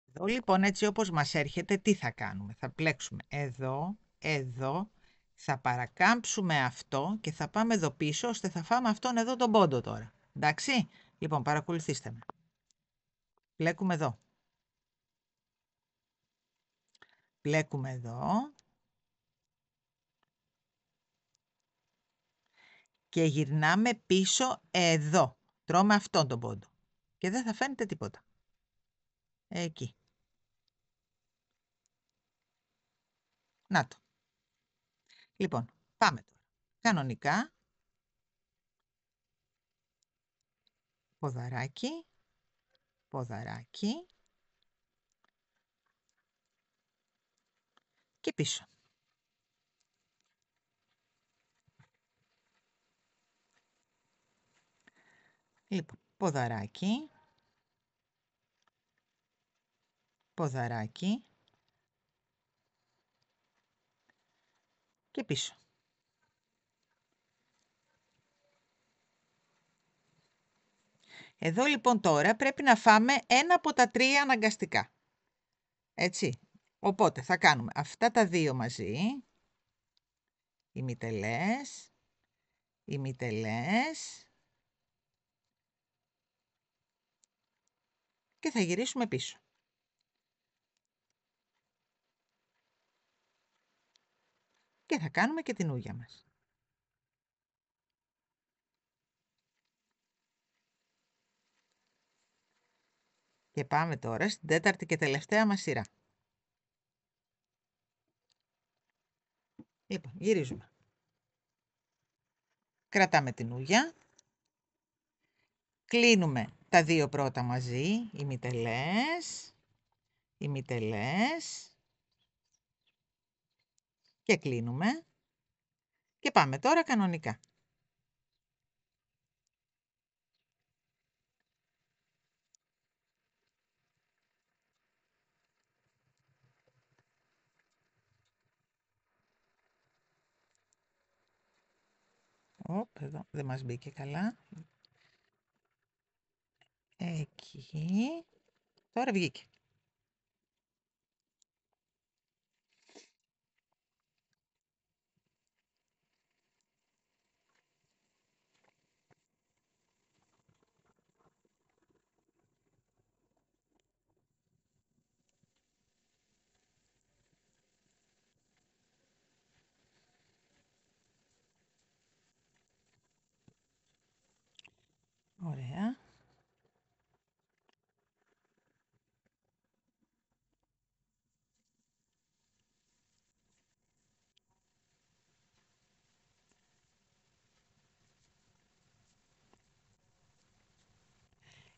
Εδώ λοιπόν έτσι όπως μας έρχεται τι θα κάνουμε. Θα πλέξουμε εδώ, εδώ, θα παρακάμψουμε αυτό και θα πάμε εδώ πίσω ώστε θα φάμε αυτόν εδώ τον πόντο τώρα. Εντάξει, λοιπόν παρακολουθήστε με. Πλέκουμε εδώ. Πλέκουμε εδώ. Και γυρνάμε πίσω εδώ. Τρώμε αυτόν τον πόντο. Και δεν θα φαίνεται τίποτα. Εκεί. Να το. Λοιπόν, πάμε τώρα. Κανονικά. Ποδαράκι. Ποδαράκι. Και πίσω. Λοιπόν, ποδαράκι. Ποδαράκι. Και πίσω. Εδώ λοιπόν τώρα πρέπει να φάμε ένα από τα 3 αναγκαστικά. Έτσι. Οπότε θα κάνουμε αυτά τα δύο μαζί. Ημιτελές. Ημιτελές. Και θα γυρίσουμε πίσω. Και θα κάνουμε και την ούγια μας. Και πάμε τώρα στην τέταρτη και τελευταία μας σειρά. Λοιπόν, γυρίζουμε. Κρατάμε την ούγια. Κλείνουμε τα δύο πρώτα μαζί. Ημιτελές. Ημιτελές. Και κλείνουμε. Και πάμε τώρα κανονικά. Εδώ δεν μας μπήκε καλά. Εκεί. Τώρα βγήκε. Ωραία.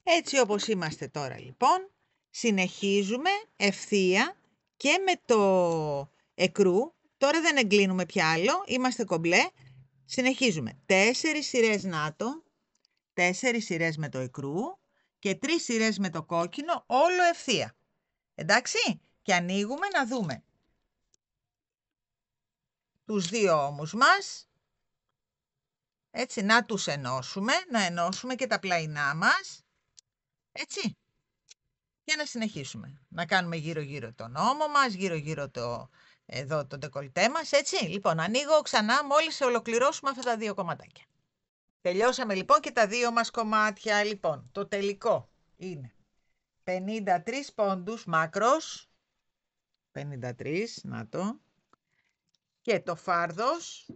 Έτσι όπως είμαστε τώρα λοιπόν, συνεχίζουμε ευθεία και με το εκρού. Τώρα δεν εγκλίνουμε πια άλλο, είμαστε κομπλέ. Συνεχίζουμε 4 σειρές νάτο, 4 σειρές με το εκρού και 3 σειρές με το κόκκινο, όλο ευθεία. Εντάξει, και ανοίγουμε να δούμε τους δύο ώμους μας. Έτσι, να τους ενώσουμε, να ενώσουμε και τα πλαϊνά μας. Έτσι. Για να συνεχίσουμε. Να κάνουμε γύρω-γύρω τον ώμο μας, γύρω-γύρω εδώ το ντεκολτέ μας, έτσι. Λοιπόν, ανοίγω ξανά μόλις ολοκληρώσουμε αυτά τα δύο κομματάκια. Τελειώσαμε λοιπόν και τα δύο μας κομμάτια. Λοιπόν, το τελικό είναι 53 πόντους μάκρος. 53, να το. Και το φάρδος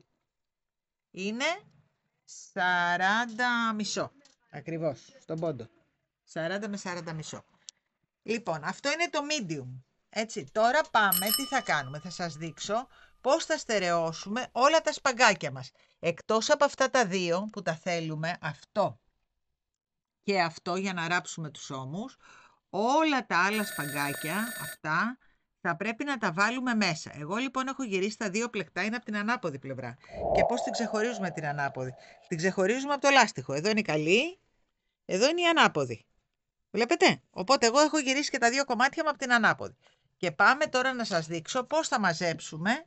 είναι 40 μισό. Ακριβώς, στον πόντο. 40 με 40 μισό. Λοιπόν, αυτό είναι το medium. Έτσι, τώρα πάμε, τι θα κάνουμε. Θα σας δείξω πώς θα στερεώσουμε όλα τα σπαγκάκια μας. Εκτός από αυτά τα δύο που τα θέλουμε, αυτό και αυτό για να ράψουμε τους ώμους, όλα τα άλλα σπαγκάκια, αυτά, θα πρέπει να τα βάλουμε μέσα. Εγώ λοιπόν έχω γυρίσει τα δύο πλεκτά, είναι από την ανάποδη πλευρά. Και πώς την ξεχωρίζουμε την ανάποδη? Την ξεχωρίζουμε από το λάστιχο. Εδώ είναι η καλή, εδώ είναι η ανάποδη. Βλέπετε, οπότε εγώ έχω γυρίσει και τα δύο κομμάτια μου από την ανάποδη. Και πάμε τώρα να σας δείξω πώς θα μαζέψουμε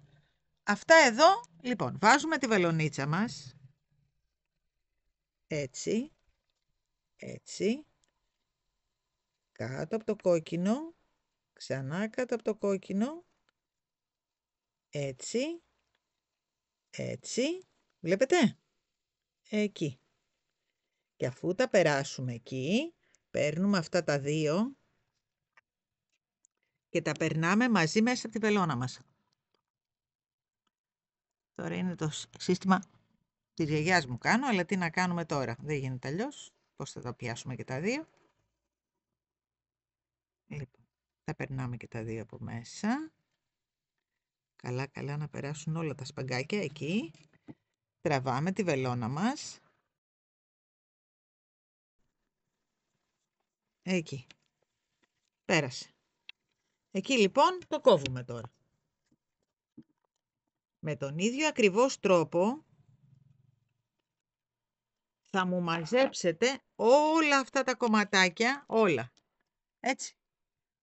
αυτά εδώ. Λοιπόν, βάζουμε τη βελονίτσα μας, έτσι, έτσι, κάτω από το κόκκινο, ξανά κάτω από το κόκκινο, έτσι, έτσι, βλέπετε, εκεί. Και αφού τα περάσουμε εκεί, παίρνουμε αυτά τα δύο και τα περνάμε μαζί μέσα από τη βελόνα μας. Τώρα είναι το σύστημα της γιαγιάς μου κάνω, αλλά τι να κάνουμε τώρα. Δεν γίνεται αλλιώς. Πώς θα τα πιάσουμε και τα δύο. Λοιπόν, τα περνάμε και τα δύο από μέσα. Καλά καλά να περάσουν όλα τα σπαγκάκια εκεί. Τραβάμε τη βελόνα μας. Εκεί. Πέρασε. Εκεί λοιπόν το κόβουμε τώρα. Με τον ίδιο ακριβώς τρόπο θα μου μαζέψετε όλα αυτά τα κομματάκια, όλα. Έτσι.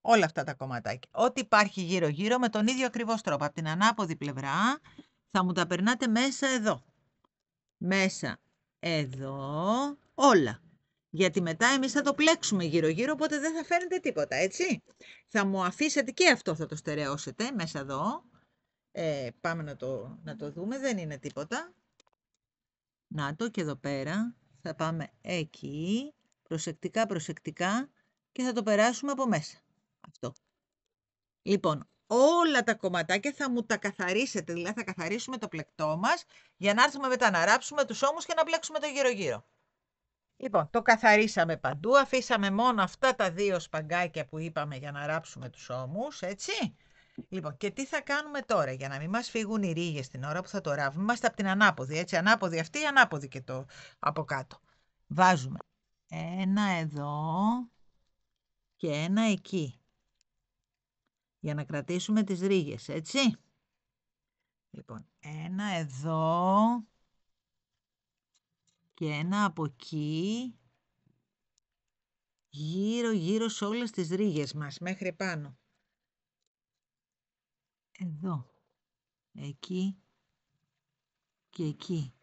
Όλα αυτά τα κομματάκια. Ό,τι υπάρχει γύρω-γύρω με τον ίδιο ακριβώς τρόπο. Από την ανάποδη πλευρά θα μου τα περνάτε μέσα εδώ. Μέσα εδώ, όλα. Γιατί μετά εμείς θα το πλέξουμε γύρω-γύρω, οπότε δεν θα φαίνεται τίποτα, έτσι. Θα μου αφήσετε και αυτό, θα το στερεώσετε μέσα εδώ. Πάμε να το δούμε, δεν είναι τίποτα. Να το και εδώ πέρα. Θα πάμε εκεί, προσεκτικά, προσεκτικά και θα το περάσουμε από μέσα. Αυτό. Λοιπόν, όλα τα κομματάκια θα μου τα καθαρίσετε, δηλαδή θα καθαρίσουμε το πλεκτό μας για να έρθουμε μετά να ράψουμε τους ώμους και να πλέξουμε το γύρω-γύρω. Λοιπόν, το καθαρίσαμε παντού, αφήσαμε μόνο αυτά τα δύο σπαγκάκια που είπαμε για να ράψουμε τους ώμους, έτσι. Λοιπόν, και τι θα κάνουμε τώρα για να μην μας φύγουν οι ρίγες την ώρα που θα το ράβουμε. Είμαστε από την ανάποδη, έτσι, ανάποδη αυτή, ανάποδη και το από κάτω. Βάζουμε ένα εδώ και ένα εκεί. Για να κρατήσουμε τις ρίγες, έτσι. Λοιπόν, ένα εδώ και ένα από εκεί, γύρω-γύρω σε όλες τις ρίγες μας, μέχρι πάνω. Εδώ, εκεί και εκεί.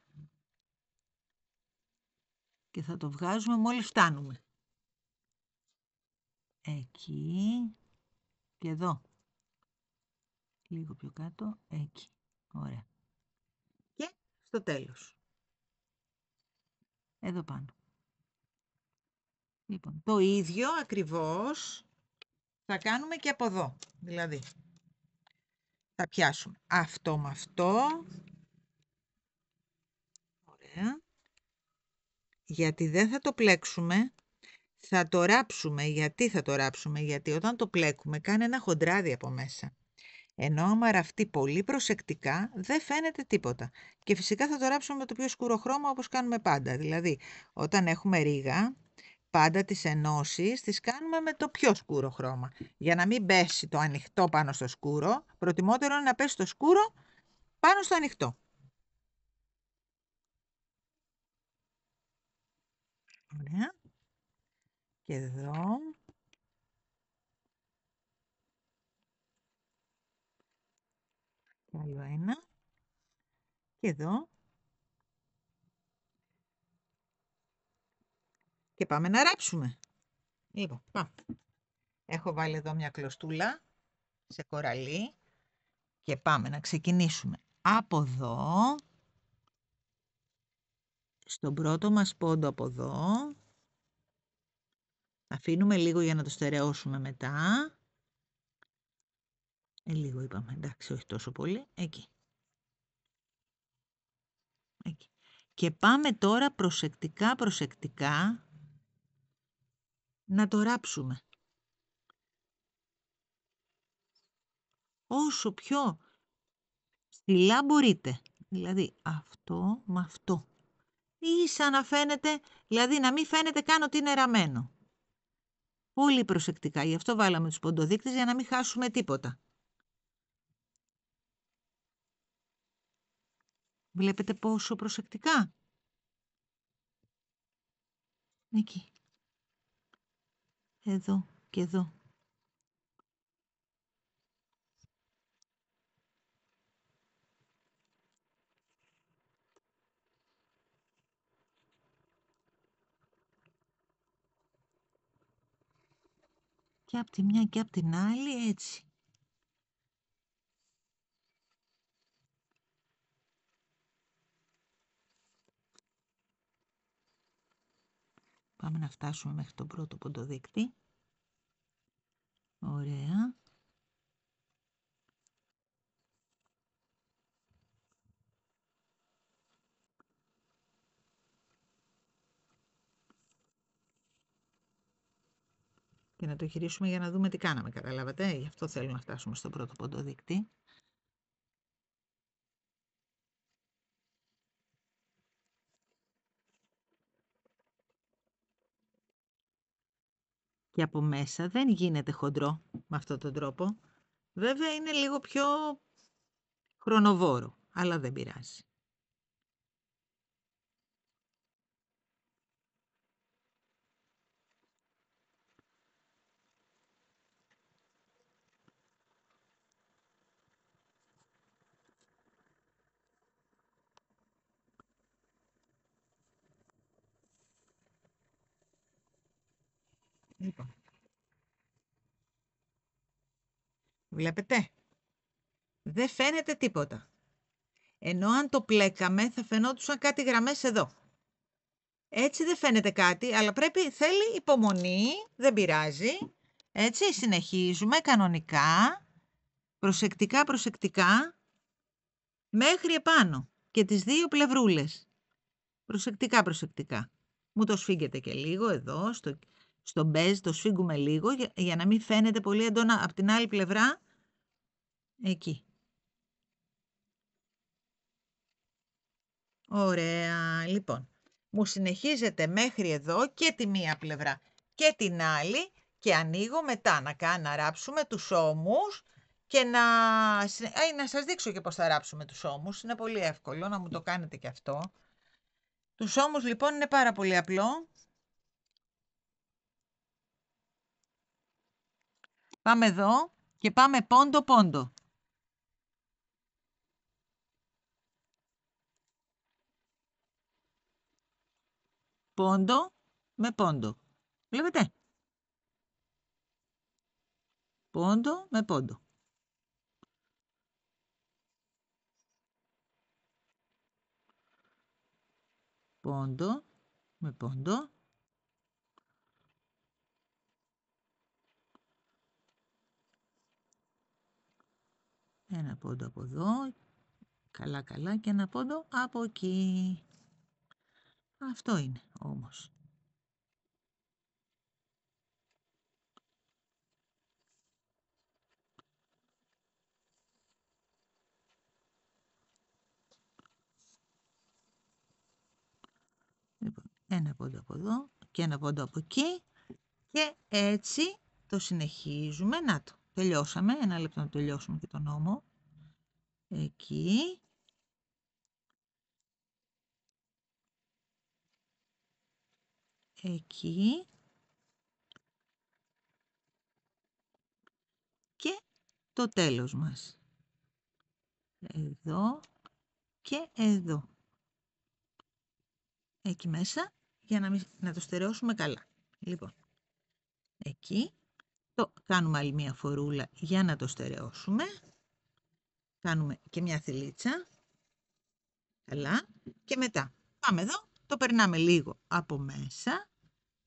Και θα το βγάζουμε μόλις φτάνουμε. Εκεί και εδώ. Λίγο πιο κάτω, εκεί. Ωραία. Και στο τέλος. Εδώ πάνω. Λοιπόν, το ίδιο ακριβώς θα κάνουμε και από εδώ. Δηλαδή, θα πιάσουμε αυτό με αυτό. Ωραία. Γιατί δεν θα το πλέξουμε, θα το ράψουμε. Γιατί θα το ράψουμε? Γιατί όταν το πλέκουμε κάνει ένα χοντράδι από μέσα. Ενώ άμα ραφτεί πολύ προσεκτικά δεν φαίνεται τίποτα. Και φυσικά θα το ράψουμε με το πιο σκούρο χρώμα όπως κάνουμε πάντα. Δηλαδή, όταν έχουμε ρίγα, πάντα τις ενώσεις τις κάνουμε με το πιο σκούρο χρώμα. Για να μην πέσει το ανοιχτό πάνω στο σκούρο, προτιμότερο είναι να πέσει το σκούρο πάνω στο ανοιχτό. Ωραία. Και εδώ. Και άλλο ένα. Και εδώ. Και πάμε να ράψουμε. Λοιπόν, πάμε. Έχω βάλει εδώ μια κλωστούλα σε κοραλί. Και πάμε να ξεκινήσουμε από εδώ. Στον πρώτο μας πόντο από εδώ. Αφήνουμε λίγο για να το στερεώσουμε μετά. Λίγο είπαμε, εντάξει, όχι τόσο πολύ. Εκεί. Εκεί. Και πάμε τώρα προσεκτικά να το ράψουμε. Όσο πιο στυλά μπορείτε. Δηλαδή αυτό με αυτό. Ή σαν να φαίνεται, δηλαδή να μην φαίνεται καν ότι είναι ραμμένο. Πολύ προσεκτικά. Γι' αυτό βάλαμε τους ποντοδείκτες για να μην χάσουμε τίποτα. Βλέπετε πόσο προσεκτικά. Εκεί. Εδώ και εδώ. Και από τη μια και από την άλλη έτσι. Πάμε να φτάσουμε μέχρι τον πρώτο ποντοδείκτη. Ωραία. Και να το γυρίσουμε για να δούμε τι κάναμε, καταλάβατε. Γι' αυτό θέλω να φτάσουμε στον πρώτο ποντοδείκτη. Και από μέσα δεν γίνεται χοντρό με αυτόν τον τρόπο. Βέβαια είναι λίγο πιο χρονοβόρο, αλλά δεν πειράζει. Λοιπόν. Βλέπετε. Δεν φαίνεται τίποτα. Ενώ αν το πλέκαμε θα φαινόντουσαν κάτι γραμμές εδώ. Έτσι δεν φαίνεται κάτι, αλλά θέλει υπομονή, δεν πειράζει. Έτσι συνεχίζουμε κανονικά, προσεκτικά, μέχρι επάνω και τις δύο πλευρούλες. Προσεκτικά. Μου το σφίγγετε και λίγο εδώ, στο μπέζ το σφίγγουμε λίγο για να μην φαίνεται πολύ έντονα από την άλλη πλευρά. Εκεί. Ωραία, λοιπόν. Μου συνεχίζετε μέχρι εδώ και τη μία πλευρά και την άλλη και ανοίγω μετά να ράψουμε τους ώμους και να σας δείξω και πώς θα ράψουμε τους ώμους. Είναι πολύ εύκολο να μου το κάνετε και αυτό. Τους ώμους λοιπόν είναι πάρα πολύ απλό. Πάμε εδώ και πάμε πόντο. πόντο με πόντο. Βλέπετε. Πόντο με πόντο. Πόντο με πόντο. Ένα πόντο από εδώ. Καλά καλά και ένα πόντο από εκεί. Αυτό είναι όμως. Λοιπόν, ένα πόντο από εδώ και ένα πόντο από εκεί και έτσι το συνεχίζουμε. Να το, τελειώσαμε. Ένα λεπτό να τελειώσουμε και τον ώμο. Εκεί. Εκεί. Και το τέλος μας. Εδώ και εδώ. Εκεί μέσα για να το στερεώσουμε καλά. Λοιπόν, εκεί το κάνουμε άλλη μία φορούλα για να το στερεώσουμε. Κάνουμε και μια θηλίτσα. Καλά. Και μετά πάμε εδώ, το περνάμε λίγο από μέσα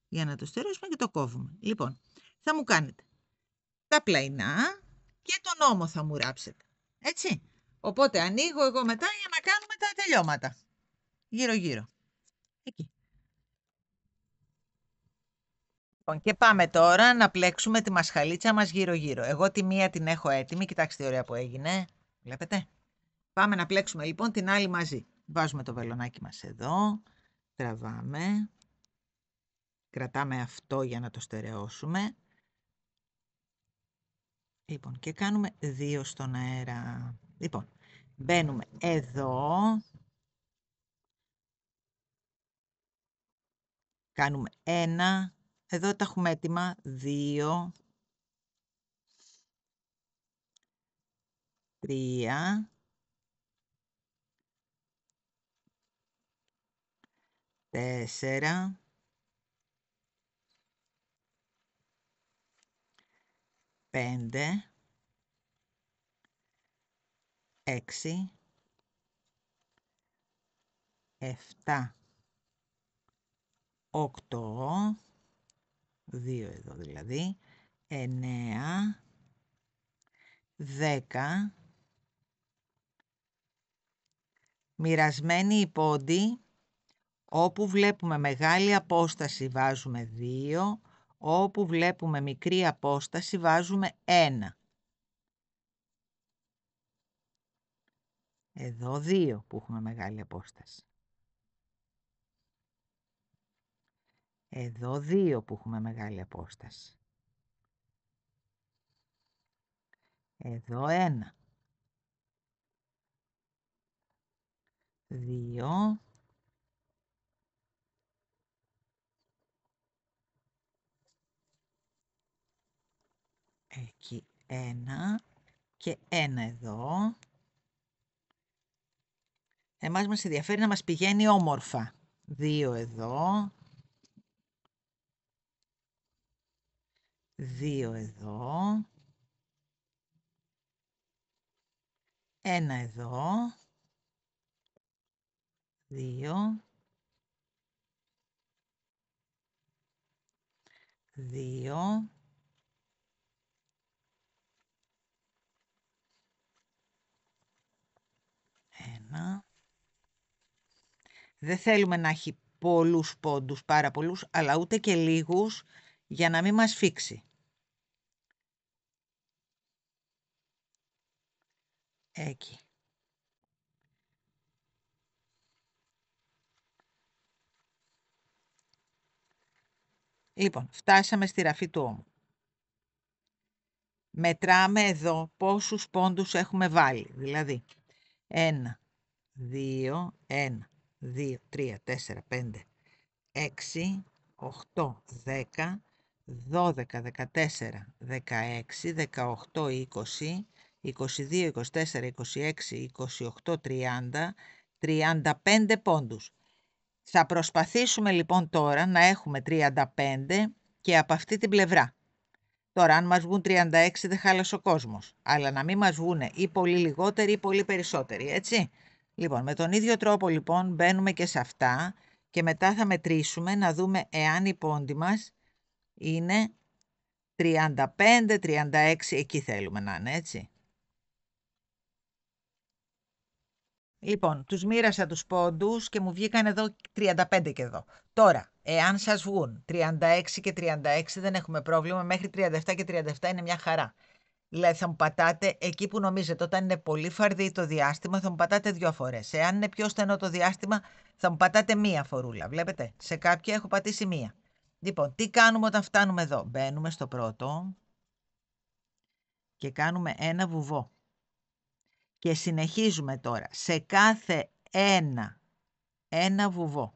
για να το στερεώσουμε και το κόβουμε. Λοιπόν, θα μου κάνετε τα πλαϊνά και τον ώμο θα μου ράψετε. Έτσι. Οπότε ανοίγω εγώ μετά για να κάνουμε τα τελειώματα. Γύρω-γύρω. Εκεί. Λοιπόν, και πάμε τώρα να πλέξουμε τη μασχαλίτσα μας γύρω-γύρω. Εγώ τη μία την έχω έτοιμη. Κοιτάξτε τι ωραία που έγινε. Βλέπετε. Πάμε να πλέξουμε λοιπόν την άλλη μαζί. Βάζουμε το βελονάκι μας εδώ. Τραβάμε. Κρατάμε αυτό για να το στερεώσουμε. Λοιπόν, και κάνουμε 2 στον αέρα. Λοιπόν, μπαίνουμε εδώ. Κάνουμε 1. Εδώ τα έχουμε έτοιμα. 2. 3. 4. 5. 6. 7. 8. 2 εδώ δηλαδή. 9. 10. Μοιρασμένοι οι πόντοι. Όπου βλέπουμε μεγάλη απόσταση βάζουμε 2, όπου βλέπουμε μικρή απόσταση βάζουμε 1. Εδώ 2 που έχουμε μεγάλη απόσταση. Εδώ 2 που έχουμε μεγάλη απόσταση. Εδώ 1. 2. Εκεί 1 και 1 εδώ. Εμάς μας ενδιαφέρει να μας πηγαίνει όμορφα. 2 εδώ. 2 εδώ. 1 εδώ. 2. 2. 1. Δεν θέλουμε να έχει πολλούς πόντους, πάρα πολλούς, αλλά ούτε και λίγους, για να μην μας φίξει. Εκεί. Λοιπόν, φτάσαμε στη ραφή του ώμου. Μετράμε εδώ πόσους πόντους έχουμε βάλει. Δηλαδή, 1, 2, 1, 2, 3, 4, 5, 6, 8, 10, 12, 14, 16, 18, 20, 22, 24, 26, 28, 30, 35 πόντους. Θα προσπαθήσουμε λοιπόν τώρα να έχουμε 35 και από αυτή την πλευρά. Τώρα, αν μας βγουν 36 δεν χάλασε ο κόσμος, αλλά να μην μας βγουν ή πολύ λιγότεροι ή πολύ περισσότεροι, έτσι. Λοιπόν, με τον ίδιο τρόπο λοιπόν μπαίνουμε και σε αυτά και μετά θα μετρήσουμε να δούμε εάν οι πόντοι μας είναι 35, 36, εκεί θέλουμε να είναι, έτσι. Λοιπόν, τους μοίρασα τους πόντους και μου βγήκαν εδώ 35 και εδώ. Τώρα, εάν σας βγουν 36 και 36 δεν έχουμε πρόβλημα, μέχρι 37 και 37 είναι μια χαρά. Δηλαδή θα μου πατάτε εκεί που νομίζετε, όταν είναι πολύ φαρδί το διάστημα θα μου πατάτε 2 φορές. Εάν είναι πιο στενό το διάστημα θα μου πατάτε 1 φορούλα. Βλέπετε, σε κάποια έχω πατήσει 1. Λοιπόν, τι κάνουμε όταν φτάνουμε εδώ. Μπαίνουμε στο πρώτο και κάνουμε ένα βουβό. Και συνεχίζουμε τώρα σε κάθε ένα βουβό.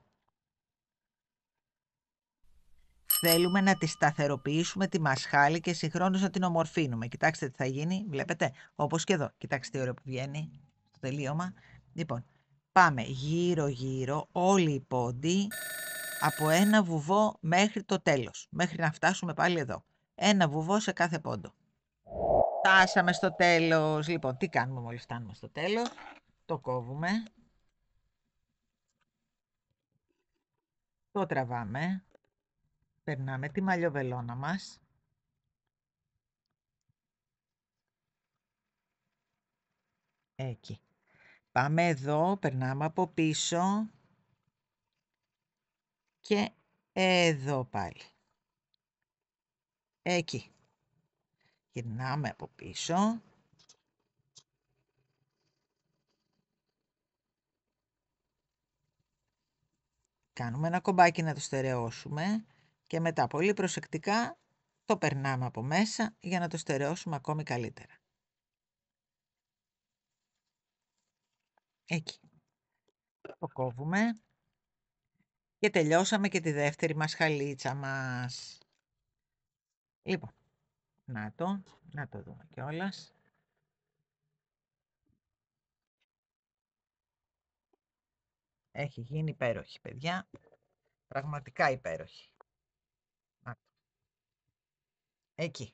Θέλουμε να τη σταθεροποιήσουμε τη μασχάλη και συγχρόνως να την ομορφύνουμε. Κοιτάξτε τι θα γίνει, βλέπετε, όπως και εδώ. Κοιτάξτε τι ωραίο που βγαίνει το τελείωμα. Λοιπόν, πάμε γύρω-γύρω όλοι οι πόντοι από ένα βουβό μέχρι το τέλος. Μέχρι να φτάσουμε πάλι εδώ. Ένα βουβό σε κάθε πόντο. Φτάσαμε στο τέλος. Λοιπόν, τι κάνουμε μόλις φτάνουμε στο τέλος. Το κόβουμε. Το τραβάμε. Περνάμε τη μαλλιοβελόνα μας. Εκεί. Πάμε εδώ, περνάμε από πίσω και εδώ πάλι. Εκεί. Γυρνάμε από πίσω. Κάνουμε ένα κομπάκι να το στερεώσουμε και μετά πολύ προσεκτικά το περνάμε από μέσα για να το στερεώσουμε ακόμη καλύτερα. Εκεί. Το κόβουμε και τελειώσαμε και τη δεύτερη μας χαλίτσα μας. Λοιπόν, να το δούμε κιόλας. Έχει γίνει υπέροχη, παιδιά. Πραγματικά υπέροχη. Εκεί.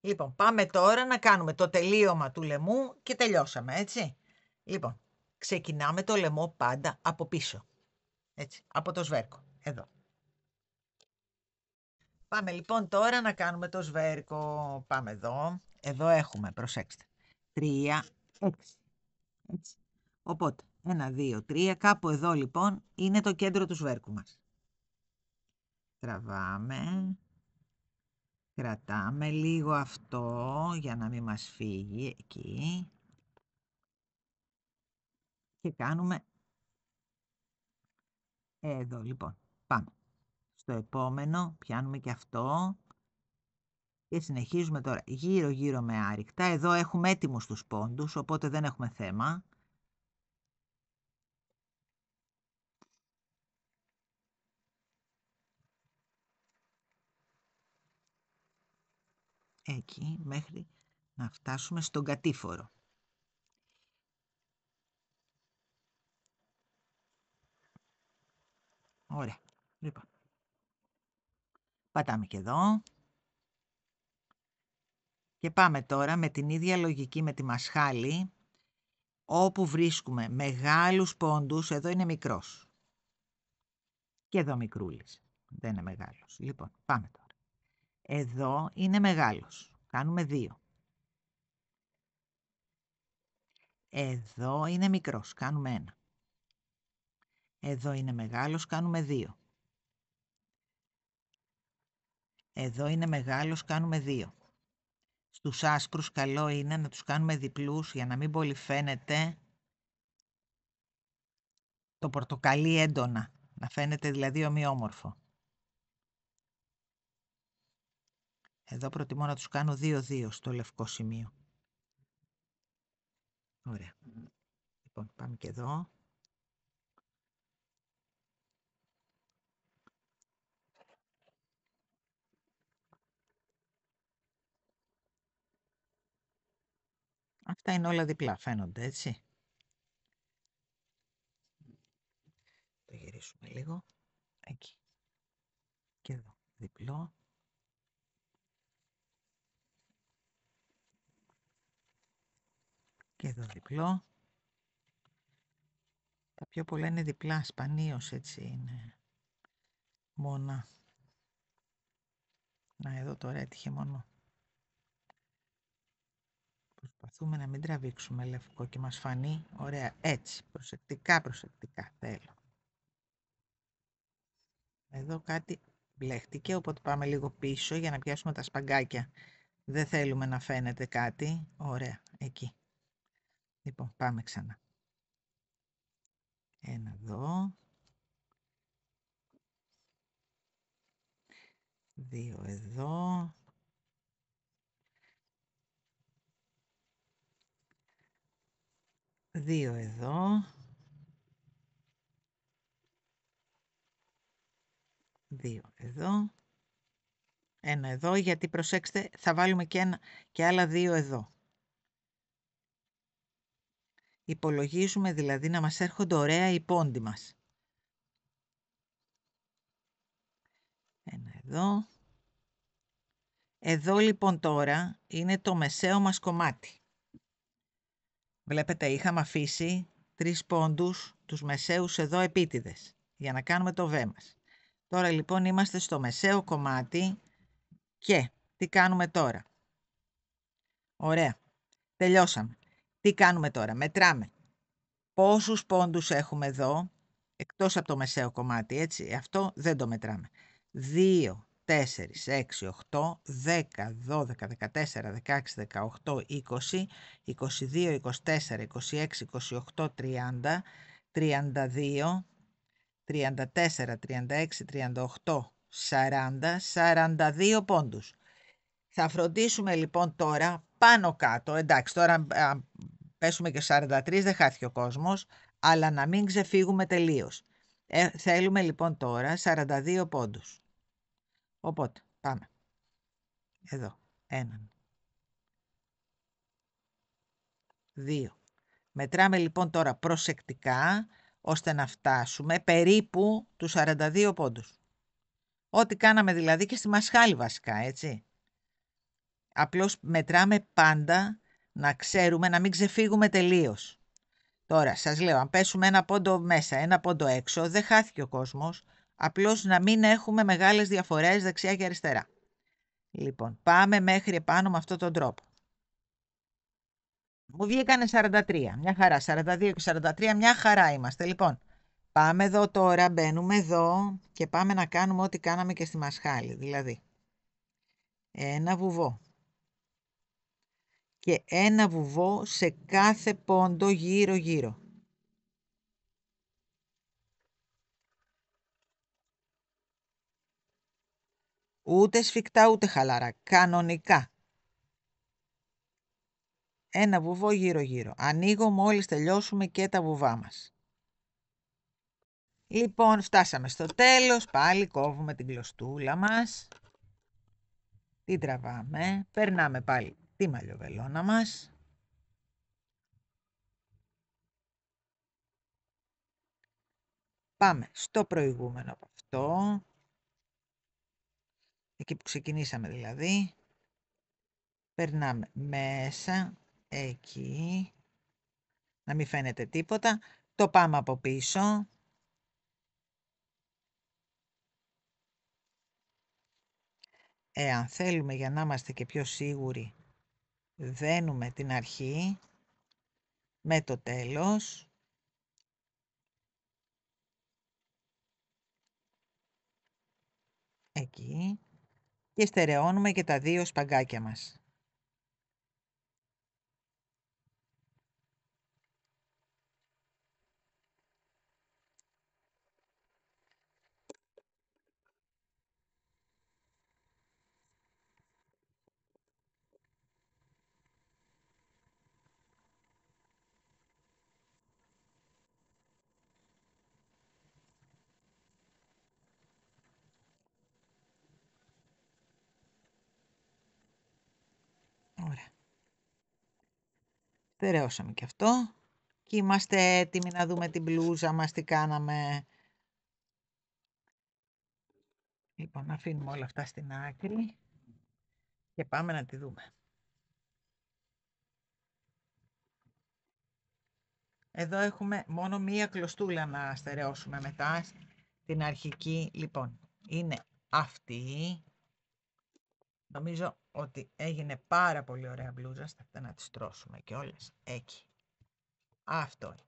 Λοιπόν, πάμε τώρα να κάνουμε το τελείωμα του λαιμού και τελειώσαμε, έτσι. Λοιπόν, ξεκινάμε το λαιμό πάντα από πίσω. Έτσι, από το σβέρκο. Εδώ. Πάμε λοιπόν τώρα να κάνουμε το σβέρκο. Πάμε εδώ. Εδώ έχουμε, προσέξτε, 3, 6. Έτσι. Οπότε, 1, 2, 3. Κάπου εδώ λοιπόν είναι το κέντρο του σβέρκου μας. Τραβάμε. Κρατάμε λίγο αυτό για να μην μας φύγει εκεί. Και κάνουμε εδώ λοιπόν. Πάμε. Στο επόμενο πιάνουμε και αυτό. Και συνεχίζουμε τώρα γύρω-γύρω με άρρηκτα. Εδώ έχουμε έτοιμους τους πόντους, οπότε δεν έχουμε θέμα. Εκεί μέχρι να φτάσουμε στον κατήφορο. Ωραία. Λοιπόν. Πατάμε και εδώ. Και πάμε τώρα με την ίδια λογική με τη μασχάλη. Όπου βρίσκουμε μεγάλους πόντους, εδώ είναι μικρός. Και εδώ μικρούλης. Δεν είναι μεγάλος. Λοιπόν, πάμε τώρα. Εδώ είναι μεγάλος. Κάνουμε 2. Εδώ είναι μικρός. Κάνουμε 1. Εδώ είναι μεγάλος. Κάνουμε 2. Εδώ είναι μεγάλος. Κάνουμε 2. Στους άσπρους καλό είναι να τους κάνουμε διπλούς για να μην πολύ φαίνεται το πορτοκαλί έντονα. Να φαίνεται δηλαδή ομοιόμορφο. Εδώ προτιμώ να τους κάνω 2-2 στο λευκό σημείο. Ωραία. Λοιπόν, πάμε και εδώ. Αυτά είναι όλα διπλά, φαίνονται, έτσι. Το γυρίζω προχωρήσουμε λίγο. Εκεί. Και εδώ διπλό. Και εδώ διπλό. Τα πιο πολλά είναι διπλά, σπανίως έτσι είναι. Μόνα. Να, εδώ τώρα έτυχε μόνο. Προσπαθούμε να μην τραβήξουμε λευκό και μας φανεί. Ωραία, έτσι, προσεκτικά θέλω. Εδώ κάτι μπλέχτηκε, οπότε πάμε λίγο πίσω για να πιάσουμε τα σπαγκάκια. Δεν θέλουμε να φαίνεται κάτι. Ωραία, εκεί. Λοιπόν, πάμε ξανά. Ένα εδώ. Δύο εδώ. Δύο εδώ. Δύο εδώ. Ένα εδώ, γιατί προσέξτε, θα βάλουμε και άλλα δύο εδώ. Υπολογίζουμε δηλαδή να μας έρχονται ωραία οι πόντοι μας. Ένα εδώ. Εδώ λοιπόν τώρα είναι το μεσαίο μας κομμάτι. Βλέπετε, είχαμε αφήσει 3 πόντους, τους μεσαίους εδώ επίτηδες, για να κάνουμε το β μας. Τώρα λοιπόν είμαστε στο μεσαίο κομμάτι και τι κάνουμε τώρα? Ωραία, τελειώσαμε. Τι κάνουμε τώρα? Μετράμε πόσους πόντους έχουμε εδώ, εκτός από το μεσαίο κομμάτι, έτσι, αυτό δεν το μετράμε. 2, 4, 6, 8, 10, 12, 14, 16, 18, 20, 22, 24, 26, 28, 30, 32, 34, 36, 38, 40, 42 πόντους. Θα φροντίσουμε λοιπόν τώρα πάνω κάτω, εντάξει τώρα πέσουμε και 43, δεν χάθηκε ο κόσμος, αλλά να μην ξεφύγουμε τελείως. Θέλουμε λοιπόν τώρα 42 πόντους. Οπότε πάμε. Εδώ. 1. 2. Μετράμε λοιπόν τώρα προσεκτικά, ώστε να φτάσουμε περίπου τους 42 πόντους. Ό,τι κάναμε δηλαδή και στη μασχάλη βασικά, έτσι. Απλώς μετράμε πάντα να ξέρουμε να μην ξεφύγουμε τελείως. Τώρα, σας λέω, αν πέσουμε ένα πόντο μέσα, ένα πόντο έξω, δεν χάθηκε ο κόσμος, απλώς να μην έχουμε μεγάλες διαφορές δεξιά και αριστερά. Λοιπόν, πάμε μέχρι επάνω με αυτόν τον τρόπο. Μου βγήκανε 43, μια χαρά, 42 και 43, μια χαρά είμαστε. Λοιπόν, πάμε εδώ τώρα, μπαίνουμε εδώ και πάμε να κάνουμε ό,τι κάναμε και στη μασχάλη, δηλαδή ένα βουβό. Και ένα βουβό σε κάθε πόντο γύρω-γύρω. Ούτε σφιχτά ούτε χαλαρά, κανονικά. Ένα βουβό γύρω-γύρω. Ανοίγω μόλις τελειώσουμε και τα βουβά μας. Λοιπόν, φτάσαμε στο τέλος, πάλι κόβουμε την κλωστούλα μας. Την τραβάμε, περνάμε πάλι τη μαλλιοβελόνα μας. Πάμε στο προηγούμενο από αυτό. Εκεί που ξεκινήσαμε δηλαδή. Περνάμε μέσα, εκεί. Να μην φαίνεται τίποτα. Το πάμε από πίσω. Εάν θέλουμε για να είμαστε και πιο σίγουροι, δένουμε την αρχή με το τέλος. Εκεί. Και στερεώνουμε και τα δύο σπαγκάκια μας. Ωραία. Στερεώσαμε και αυτό. Και είμαστε έτοιμοι να δούμε την μπλούζα μας, τι κάναμε. Λοιπόν, αφήνουμε όλα αυτά στην άκρη και πάμε να τη δούμε. Εδώ έχουμε μόνο μία κλωστούλα να στερεώσουμε μετά την αρχική. Λοιπόν, είναι αυτή. Νομίζω ότι έγινε πάρα πολύ ωραία μπλούζα. Θα να τη στρώσουμε και όλες. Εκεί. Αυτό είναι.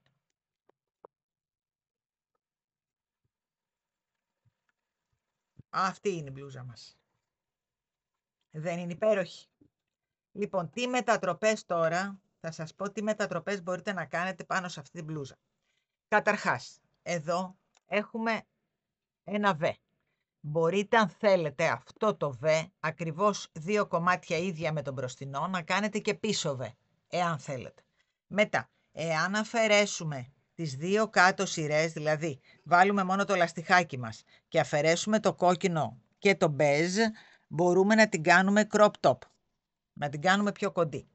Αυτή είναι η μπλούζα μας. Δεν είναι υπέροχη? Λοιπόν, τι μετατροπές τώρα, θα σας πω τι μετατροπές μπορείτε να κάνετε πάνω σε αυτή την μπλούζα. Καταρχάς, εδώ έχουμε ένα β. Μπορείτε, αν θέλετε, αυτό το β, ακριβώς 2 κομμάτια ίδια με τον μπροστινό, να κάνετε και πίσω β, εάν θέλετε. Μετά, εάν αφαιρέσουμε τις 2 κάτω σειρές, δηλαδή βάλουμε μόνο το λαστιχάκι μας και αφαιρέσουμε το κόκκινο και το μπέζ, μπορούμε να την κάνουμε crop top, να την κάνουμε πιο κοντή.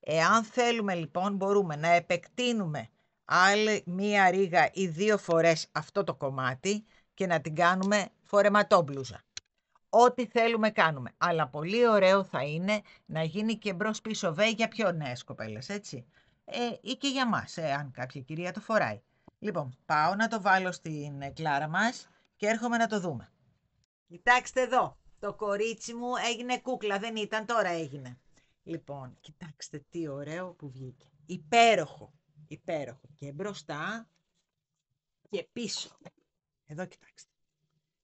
Εάν θέλουμε λοιπόν, μπορούμε να επεκτείνουμε άλλη μία ρίγα ή 2 φορές αυτό το κομμάτι και να την κάνουμε φορεματόμπλουζα. Ό,τι θέλουμε κάνουμε. Αλλά πολύ ωραίο θα είναι να γίνει και μπρος πίσω β για πιο νέες κοπέλες, έτσι. Ή και για μας, αν κάποια κυρία το φοράει. Λοιπόν, πάω να το βάλω στην κλάρα μας και έρχομαι να το δούμε. Κοιτάξτε εδώ, το κορίτσι μου έγινε κούκλα, δεν ήταν, τώρα έγινε. Λοιπόν, κοιτάξτε τι ωραίο που βγήκε. Υπέροχο, υπέροχο. Και μπροστά και πίσω. Εδώ κοιτάξτε.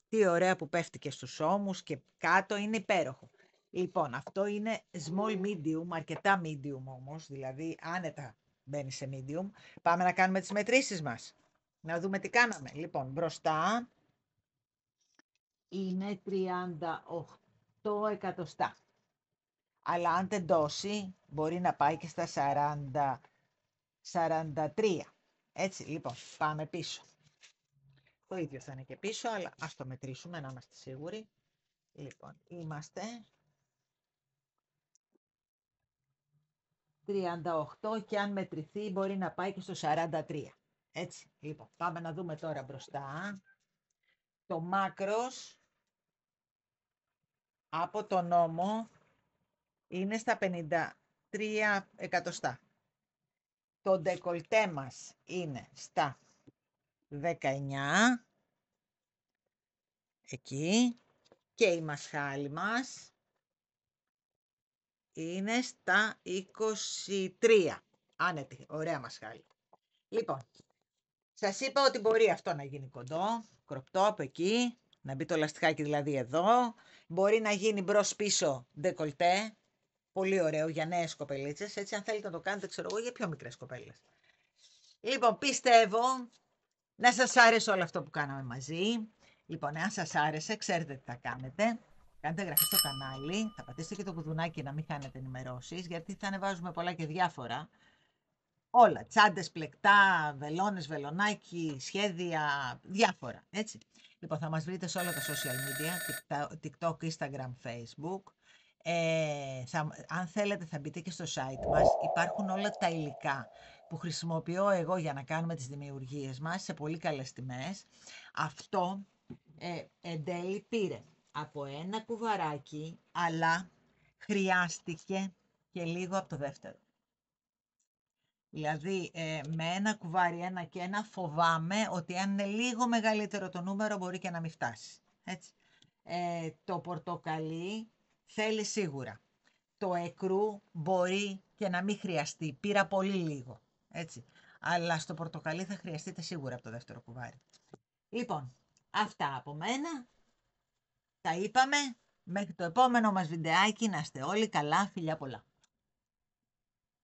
Τι ωραία που πέφτει και στους ώμους και κάτω, είναι υπέροχο. Λοιπόν, αυτό είναι small medium, αρκετά medium όμως, δηλαδή άνετα μπαίνει σε medium. Πάμε να κάνουμε τις μετρήσεις μας. Να δούμε τι κάναμε. Λοιπόν, μπροστά είναι 38 εκατοστά. Αλλά αν τεντώσει μπορεί να πάει και στα 43. Έτσι, λοιπόν, πάμε πίσω. Το ίδιο θα είναι και πίσω, αλλά ας το μετρήσουμε να είμαστε σίγουροι. Λοιπόν, είμαστε 38 και αν μετρηθεί μπορεί να πάει και στο 43. Έτσι, λοιπόν, πάμε να δούμε τώρα μπροστά. Το μάκρος από τον ώμο είναι στα 53 εκατοστά. Το ντεκολτέ μας είναι στα 19, εκεί, και η μασχάλη μας είναι στα 23. Άνετη, ωραία μασχάλη. Λοιπόν, σας είπα ότι μπορεί αυτό να γίνει κοντό, κροπτό από εκεί, να μπει το λαστιχάκι δηλαδή εδώ, μπορεί να γίνει μπρος πίσω ντεκολτέ, πολύ ωραίο για νέες κοπελίτσες, έτσι αν θέλετε να το κάνετε, ξέρω εγώ, για πιο μικρές κοπέλες. Λοιπόν, πιστεύω να σας άρεσε όλο αυτό που κάναμε μαζί. Λοιπόν, αν σας άρεσε, ξέρετε τι θα κάνετε. Κάντε εγγραφή στο κανάλι, θα πατήσετε και το κουδουνάκι να μην χάνετε ενημερώσεις, γιατί θα ανεβάζουμε πολλά και διάφορα. Όλα, τσάντες, πλεκτά, βελόνες, βελονάκι, σχέδια, διάφορα, έτσι. Λοιπόν, θα μας βρείτε σε όλα τα social media, TikTok, Instagram, Facebook. Αν θέλετε θα μπείτε και στο site μας, υπάρχουν όλα τα υλικά που χρησιμοποιώ εγώ για να κάνουμε τις δημιουργίες μας σε πολύ καλές τιμές. Αυτό εν τέλει πήρε από ένα κουβαράκι, αλλά χρειάστηκε και λίγο από το δεύτερο. Δηλαδή με ένα κουβάρι, ένα και ένα, φοβάμαι ότι αν είναι λίγο μεγαλύτερο το νούμερο μπορεί και να μην φτάσει. Έτσι. Το πορτοκαλί θέλει σίγουρα. Το εκρού μπορεί και να μην χρειαστεί. Πήρα πολύ λίγο. Έτσι. Αλλά στο πορτοκαλί θα χρειαστείτε σίγουρα από το δεύτερο κουβάρι. Λοιπόν, αυτά από μένα. Τα είπαμε. Μέχρι το επόμενο μας βιντεάκι να είστε όλοι καλά. Φιλιά πολλά.